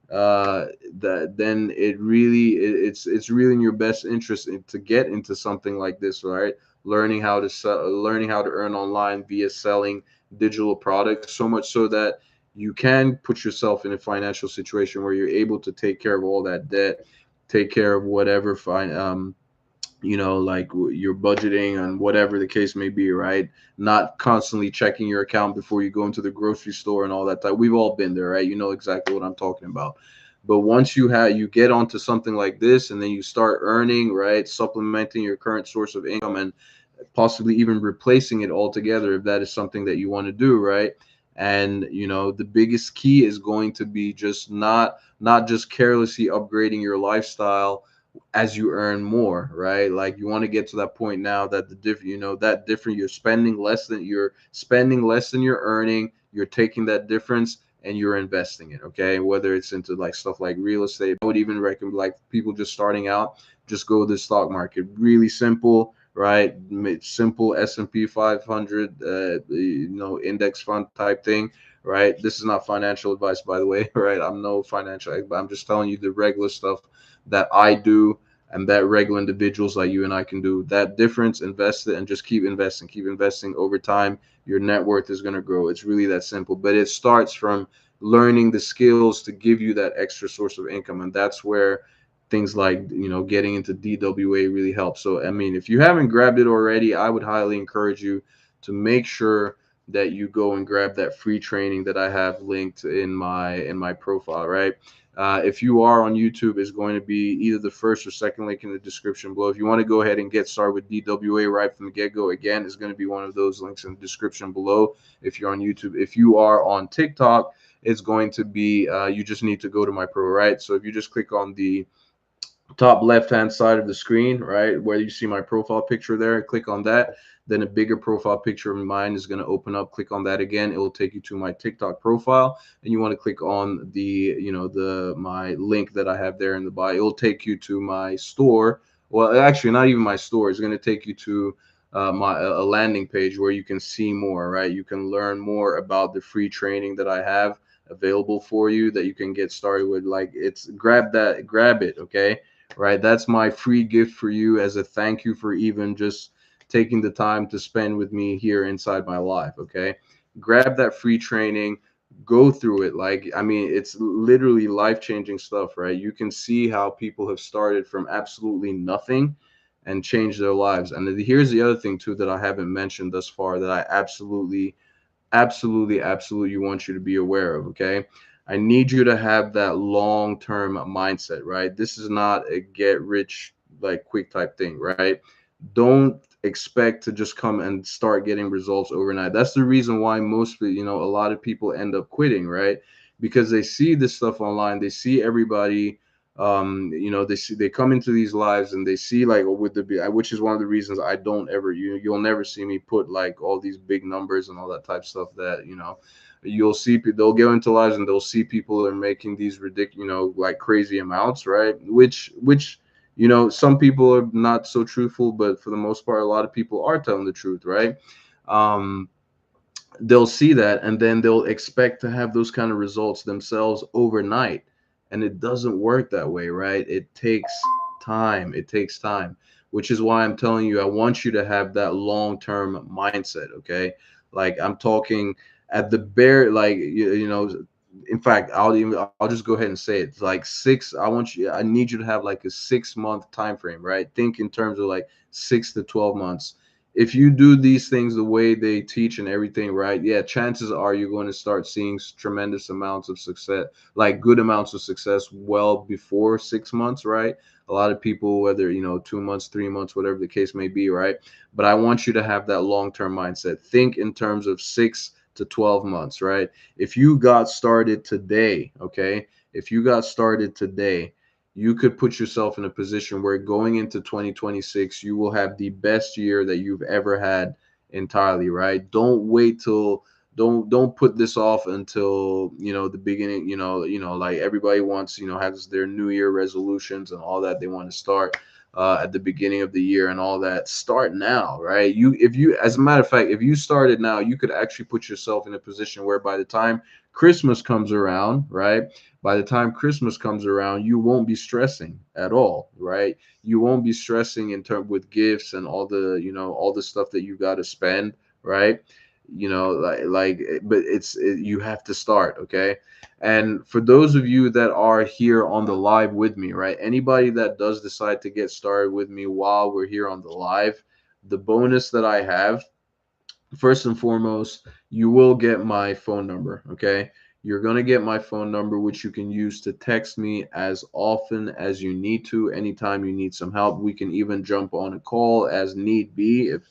That then it's really in your best interest to get into something like this, right? Learning how to earn online via selling digital products, so much so that you can put yourself in a financial situation where you're able to take care of all that debt, take care of whatever like your budgeting and whatever the case may be, right? Not constantly checking your account before you go into the grocery store and all that type. We've all been there, right? You know exactly what I'm talking about. But once you get onto something like this and then you start earning, right, supplementing your current source of income and possibly even replacing it altogether if that is something that you want to do, right? And the biggest key is going to be just not just carelessly upgrading your lifestyle as you earn more, right? Like you want to get to that point now that that different you're spending less than you're earning, you're taking that difference and you're investing it, okay? Whether it's into like stuff like real estate, I would even recommend like people just starting out, just go to the stock market. Really simple, right? Simple S&P 500, index fund type thing, right? This is not financial advice, by the way, right? I'm no financial expert. I'm just telling you the regular stuff that I do and that regular individuals like you and I can do. That difference, invest it and just keep investing over time. Your net worth is going to grow. It's really that simple. But it starts from learning the skills to give you that extra source of income. And that's where things like, getting into DWA really help. So, I mean, if you haven't grabbed it already, I would highly encourage you to make sure that you go and grab that free training that I have linked in my profile, right? If you are on YouTube, it's going to be either the first or second link in the description below. If you want to go ahead and get started with DWA right from the get-go, again, it's going to be one of those links in the description below if you're on YouTube. If you are on TikTok, it's going to be, you just need to go to my pro, right? So if you just click on the top left hand side of the screen, right, where you see my profile picture there, click on that. Then a bigger profile picture of mine is going to open up. Click on that again. It will take you to my TikTok profile, and you want to click on the my link that I have there in the bio. It will take you to my store. Well, actually, not even my store. It's going to take you to my a landing page where you can see more, right? You can learn more about the free training that I have available for you that you can get started with. Like, it's grab it, okay? Right? That's my free gift for you as a thank you for even just taking the time to spend with me here inside my life, okay? Grab that free training, go through it. Like, I mean, it's literally life-changing stuff, right? You can see how people have started from absolutely nothing and changed their lives. And here's the other thing too that I haven't mentioned thus far that I absolutely want you to be aware of, okay? I need you to have that long-term mindset, right? This is not a get rich like quick type thing, right? Don't expect to just come and start getting results overnight. That's the reason why a lot of people end up quitting, right? Because they see this stuff online, they see everybody, they come into these lives and they see like which is one of the reasons I don't ever you'll never see me put like all these big numbers and all that type stuff that you'll see they'll go into lives and they'll see people are making these ridiculous like crazy amounts, right? Which You know, some people are not so truthful, but for the most part, a lot of people are telling the truth, right? Um, they'll see that and then they'll expect to have those kind of results themselves overnight, and it doesn't work that way, right? It takes time. It takes time, which is why I'm telling you, I want you to have that long-term mindset. Okay, like I'm talking at the bare, like you know, in fact, I'll just go ahead and say it. It's like six. I need you to have like a 6 month time frame, right? Think in terms of like 6 to 12 months. If you do these things the way they teach and everything, right? Yeah, chances are you're going to start seeing tremendous amounts of success, like good amounts of success, well before 6 months, right? A lot of people, whether 2 months, 3 months, whatever the case may be, right? But I want you to have that long-term mindset. Think in terms of 6 to 12 months, right? If you got started today, okay, if you got started today, you could put yourself in a position where going into 2026 you will have the best year that you've ever had entirely, right? Don't wait till don't put this off until the beginning. Like everybody wants, has their new year resolutions and all that. They want to start at the beginning of the year and all that. Start now, right? As a matter of fact, if you started now, you could actually put yourself in a position where by the time Christmas comes around, right? By the time Christmas comes around, you won't be stressing at all, right? You won't be stressing in terms with gifts and all the stuff that you got to spend, right? But you have to start, okay? And for those of you that are here on the live with me, right? Anybody that does decide to get started with me while we're here on the live, the bonus that I have, first and foremost, you will get my phone number. Okay. You're going to get my phone number, which you can use to text me as often as you need to. Anytime you need some help, we can even jump on a call as need be. If,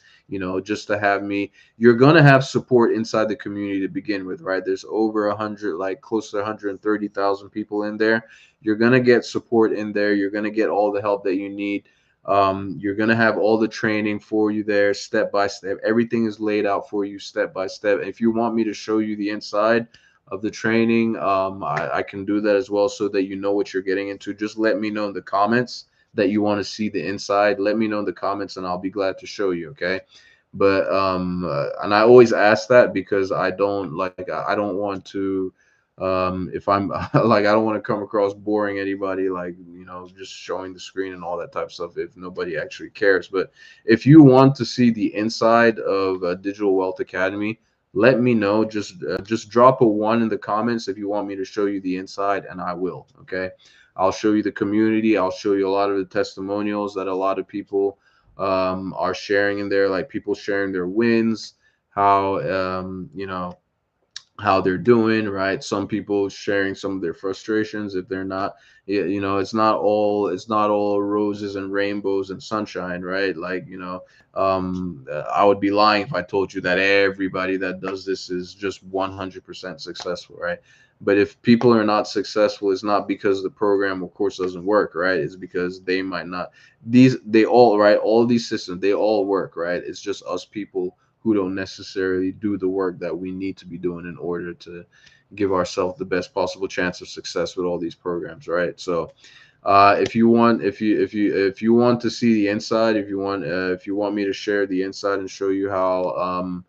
just to have me, you're going to have support inside the community to begin with, right? There's over 100, like close to 130,000 people in there. You're going to get support in there. You're going to get all the help that you need. You're going to have all the training for you there, step by step. Everything is laid out for you step by step. If you want me to show you the inside of the training, I can do that as well so that you know what you're getting into. Just let me know in the comments that you want to see the inside. Let me know in the comments and I'll be glad to show you. Okay. But and I always ask that because I don't want to if I'm like I don't want to come across boring anybody, like just showing the screen and all that type of stuff if nobody actually cares. But if you want to see the inside of Digital Wealth Academy, let me know. Just drop a one in the comments if you want me to show you the inside, and I will. Okay, I'll show you the community. I'll show you a lot of the testimonials that a lot of people are sharing in there, like people sharing their wins, how how they're doing, right? Some people sharing some of their frustrations if they're not, it's not all roses and rainbows and sunshine, right? Like, I would be lying if I told you that everybody that does this is just 100% successful, right? But if people are not successful, it's not because the program, of course, doesn't work, right? It's because they might not. They all, right? All these systems, they all work, right? It's just us people who don't necessarily do the work that we need to be doing in order to give ourselves the best possible chance of success with all these programs, right? So if you want to see the inside, if you want me to share the inside and show you how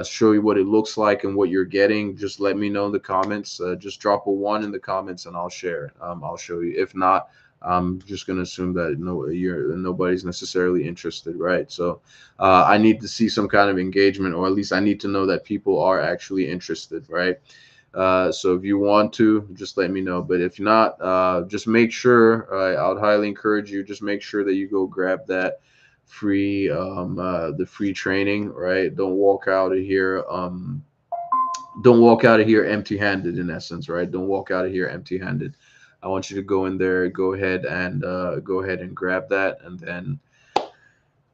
show you what it looks like and what you're getting, just let me know in the comments. Just drop a one in the comments and I'll share. I'll show you. If not, I'm just going to assume that nobody's necessarily interested, right? So I need to see some kind of engagement, or at least I need to know that people are actually interested, right? So if you want to, just let me know. But if not, just make sure. I would highly encourage you. Just make sure that you go grab that the free training, right? Don't walk out of here empty-handed. In essence, right? Don't walk out of here empty-handed. I want you to go in there, go ahead and grab that, and then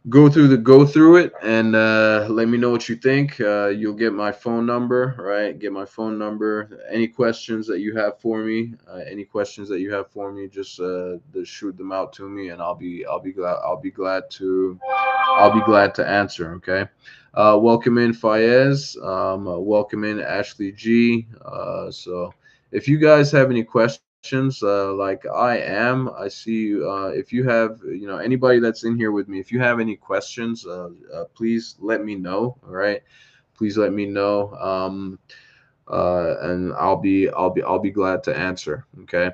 go through it and let me know what you think. You'll get my phone number, right? Get my phone number. Any questions that you have for me, just shoot them out to me, and I'll be glad to answer. Okay. Welcome in Fayez. Welcome in Ashley G. So if you guys have any questions questions, like I see, if you have, anybody that's in here with me, if you have any questions, please let me know. All right, please let me know. And I'll be glad to answer. Okay,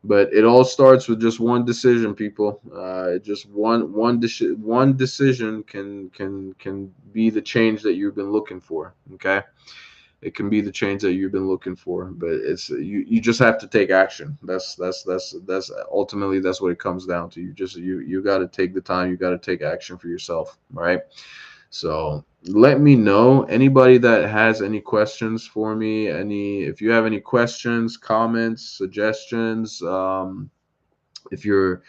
but it all starts with just one decision, people. Just one decision can be the change that you've been looking for. Okay, it can be the change that you've been looking for, but you just have to take action. That's ultimately that's what it comes down to. You got to take the time. You got to take action for yourself, right? So let me know, anybody that has any questions for me, if you have any questions, comments, suggestions. If you're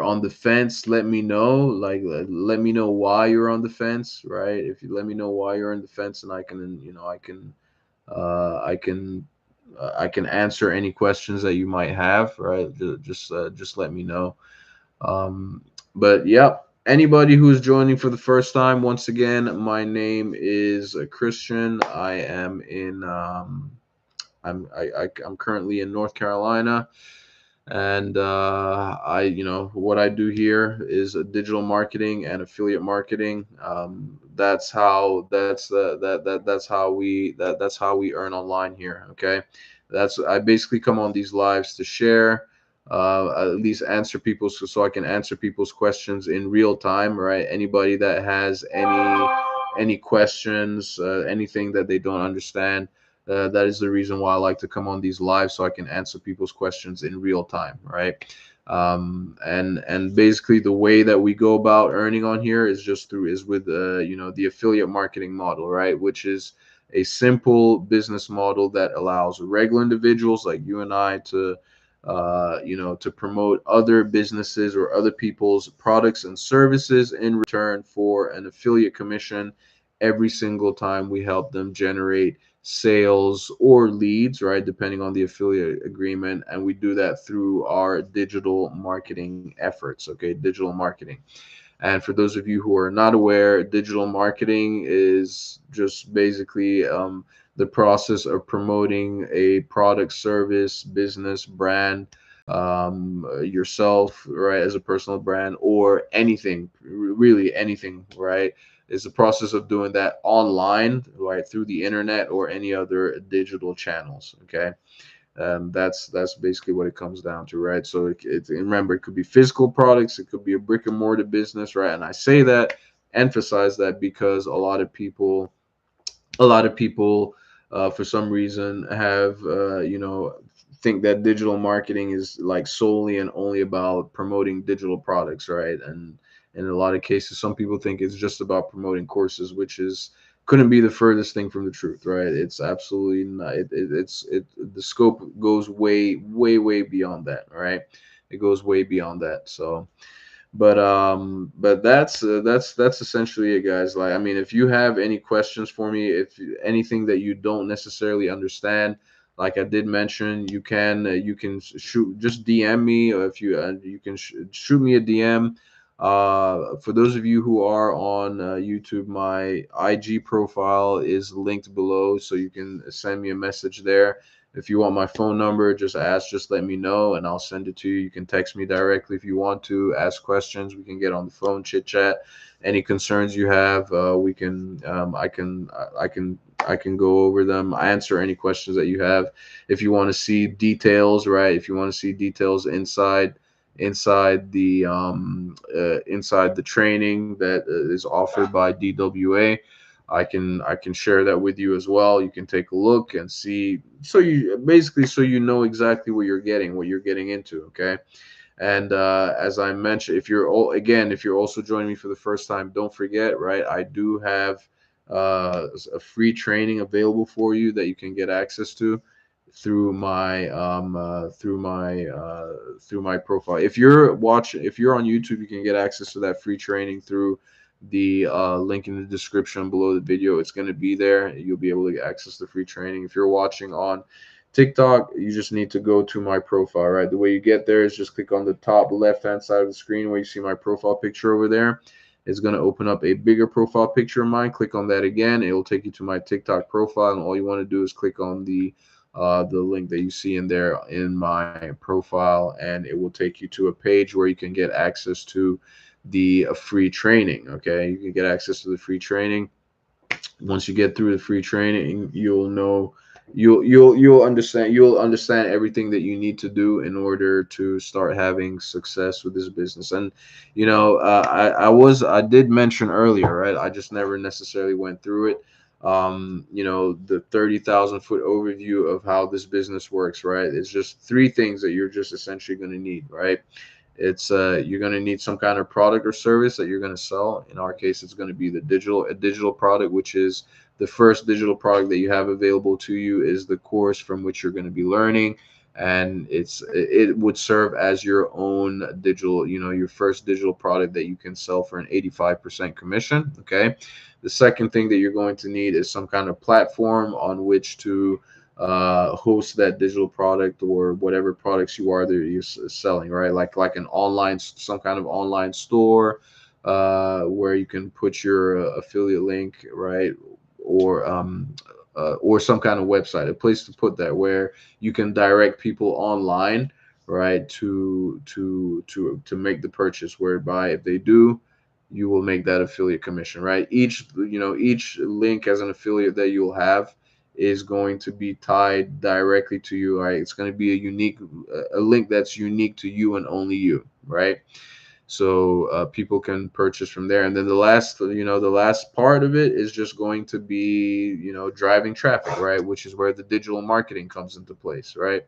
on the fence, let me know. Like, let me know why you're on the fence, right? If you let me know why you're on the fence, and I can answer any questions that you might have, right? Just let me know. um, but yeah, anybody who's joining for the first time, once again, my name is Christian. I am in I'm currently in North Carolina, and what I do here is digital marketing and affiliate marketing. That's how we earn online here. Okay, that's I basically come on these lives to share, at least answer people's, so I can answer people's questions in real time, right? Anybody that has any questions, anything that they don't understand, that is the reason why I like to come on these live, so I can answer people's questions in real time, right? And basically the way that we go about earning on here is with the affiliate marketing model, right? Which is a simple business model that allows regular individuals like you and I to promote other businesses or other people's products and services in return for an affiliate commission every single time we help them generate sales or leads, right? Depending on the affiliate agreement. And we do that through our digital marketing efforts, okay? Digital marketing. And for those of you who are not aware, digital marketing is just basically the process of promoting a product, service, business, brand, yourself, right, as a personal brand, or anything, really anything, right? Is the process of doing that online, right, through the internet or any other digital channels. Okay, that's basically what it comes down to, right? So and remember, it could be physical products, it could be a brick and mortar business, right? And I say that, emphasize that, because a lot of people for some reason have think that digital marketing is like solely and only about promoting digital products, right? And in a lot of cases, some people think it's just about promoting courses, which is couldn't be the furthest thing from the truth, right? It's absolutely not. The scope goes way beyond that, right? It goes way beyond that. So but that's essentially it, guys. Like, I mean, if you have any questions for me, if anything that you don't necessarily understand, like I did mention, you can shoot, just DM me, or if you can shoot me a DM. For those of you who are on YouTube, my IG profile is linked below, so you can send me a message there. If you want my phone number, just let me know and I'll send it to you. You can text me directly if you want to ask questions. We can get on the phone, chit chat. Any concerns you have, we can I can go over them. I answer any questions that you have. If you want to see details, right? If you want to see details inside the training that is offered by DWA, I can share that with you as well. You can take a look and see, so you know exactly what you're getting into. Okay. And as I mentioned, if you're also joining me for the first time, don't forget, right? I do have a free training available for you that you can get access to through my profile. If you're on YouTube, you can get access to that free training through the link in the description below the video. It's going to be there. You'll be able to access the free training. If you're watching on TikTok, you just need to go to my profile, right? The way you get there is just click on the top left hand side of the screen where you see my profile picture over there. It's going to open up a bigger profile picture of mine. Click on that again. It will take you to my TikTok profile, and all you want to do is click on the the link that you see in there in my profile, and it will take you to a page where you can get access to the free training. Okay, you can get access to the free training. Once you get through the free training, you'll know, you'll understand everything that you need to do in order to start having success with this business. And I did mention earlier, right? I just never necessarily went through it. The 30,000 foot overview of how this business works, right? It's just three things that you're just essentially going to need, right? It's you're going to need some kind of product or service that you're going to sell. In our case, it's going to be a digital product, which is the first digital product that you have available to you is the course from which you're going to be learning, and it would serve as your own digital, your first digital product that you can sell for an 85% commission. Okay. The second thing that you're going to need is some kind of platform on which to host that digital product or whatever products you are that you're selling, right? Like an online, some kind of online store, where you can put your affiliate link, right? Or some kind of website, a place to put that where you can direct people online, right, to make the purchase, whereby if they do, you will make that affiliate commission, right? Each link as an affiliate that you'll have is going to be tied directly to you, right? It's going to be a link that's unique to you and only you, right? So people can purchase from there. And then the last part of it is just going to be, driving traffic, right? Which is where the digital marketing comes into place, right?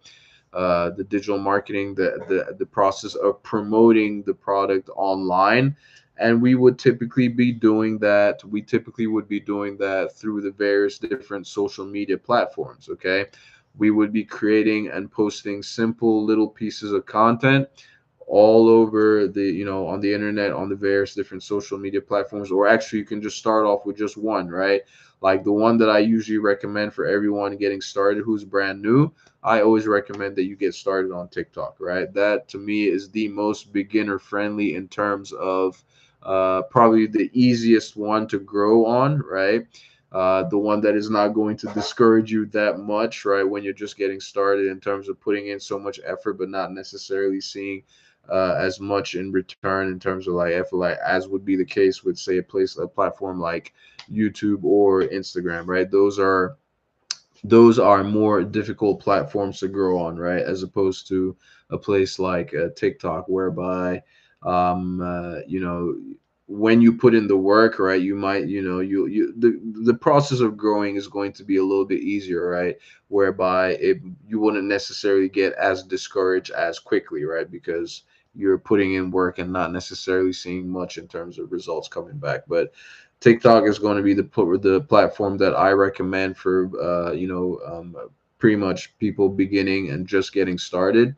The digital marketing, the process of promoting the product online. And we typically would be doing that through the various different social media platforms. Okay. We would be creating and posting simple little pieces of content all over on the internet, on the various different social media platforms. Or actually, you can just start off with just one, right? Like the one that I usually recommend for everyone getting started who's brand new. I always recommend that you get started on TikTok, right? That to me is the most beginner friendly in terms of probably the easiest one to grow on, right? The one that is not going to discourage you that much, right? When you're just getting started, in terms of putting in so much effort, but not necessarily seeing as much in return, in terms of like effort, like as would be the case with, say, a platform like YouTube or Instagram, right? Those are more difficult platforms to grow on, right? As opposed to a place like TikTok, whereby, um, uh, you know, when you put in the work, right, you might, the process of growing is going to be a little bit easier, right? Whereby you wouldn't necessarily get as discouraged as quickly, right? Because you're putting in work and not necessarily seeing much in terms of results coming back. But TikTok is going to be the platform that I recommend for pretty much people beginning and just getting started,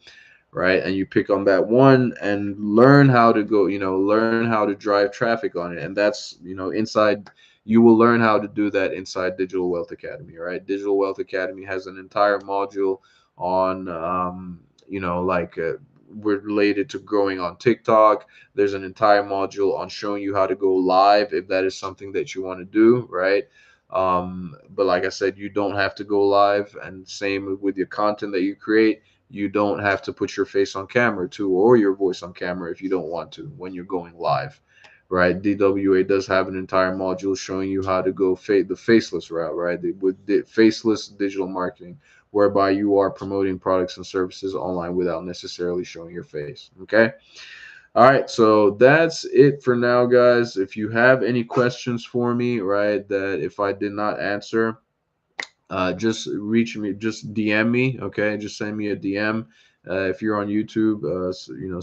right? And you pick on that one and learn how to learn how to drive traffic on it. And that's, inside, you will learn how to do that inside Digital Wealth Academy, right? Digital Wealth Academy has an entire module on, like, related to growing on TikTok. There's an entire module on showing you how to go live if that is something that you want to do, right? But like I said, you don't have to go live, and same with your content that you create. You don't have to put your face on camera too, or your voice on camera if you don't want to when you're going live, right? DWA does have an entire module showing you how to go the faceless route, right? With faceless digital marketing, whereby you are promoting products and services online without necessarily showing your face. Okay. All right, so that's it for now, guys. If you have any questions for me, right, that if I did not answer, just reach me, just DM me, okay? Just send me a DM. If you're on YouTube,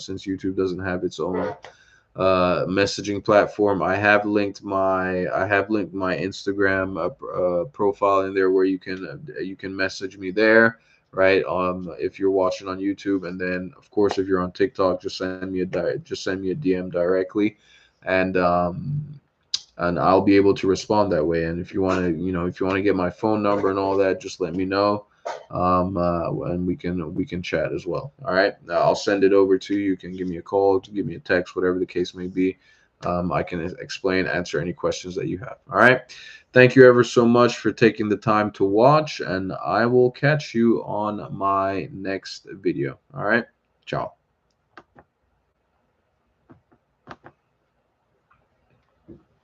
since YouTube doesn't have its own messaging platform, I have linked my Instagram profile in there, where you can message me there, right? If you're watching on YouTube, and then of course if you're on TikTok, just send me a DM directly, and I'll be able to respond that way. And if you want to get my phone number and all that, just let me know, and we can chat as well. All right, I'll send it over to you. You can give me a call, give me a text, whatever the case may be. I can explain, answer any questions that you have. All right. Thank you ever so much for taking the time to watch, and I will catch you on my next video. All right. Ciao.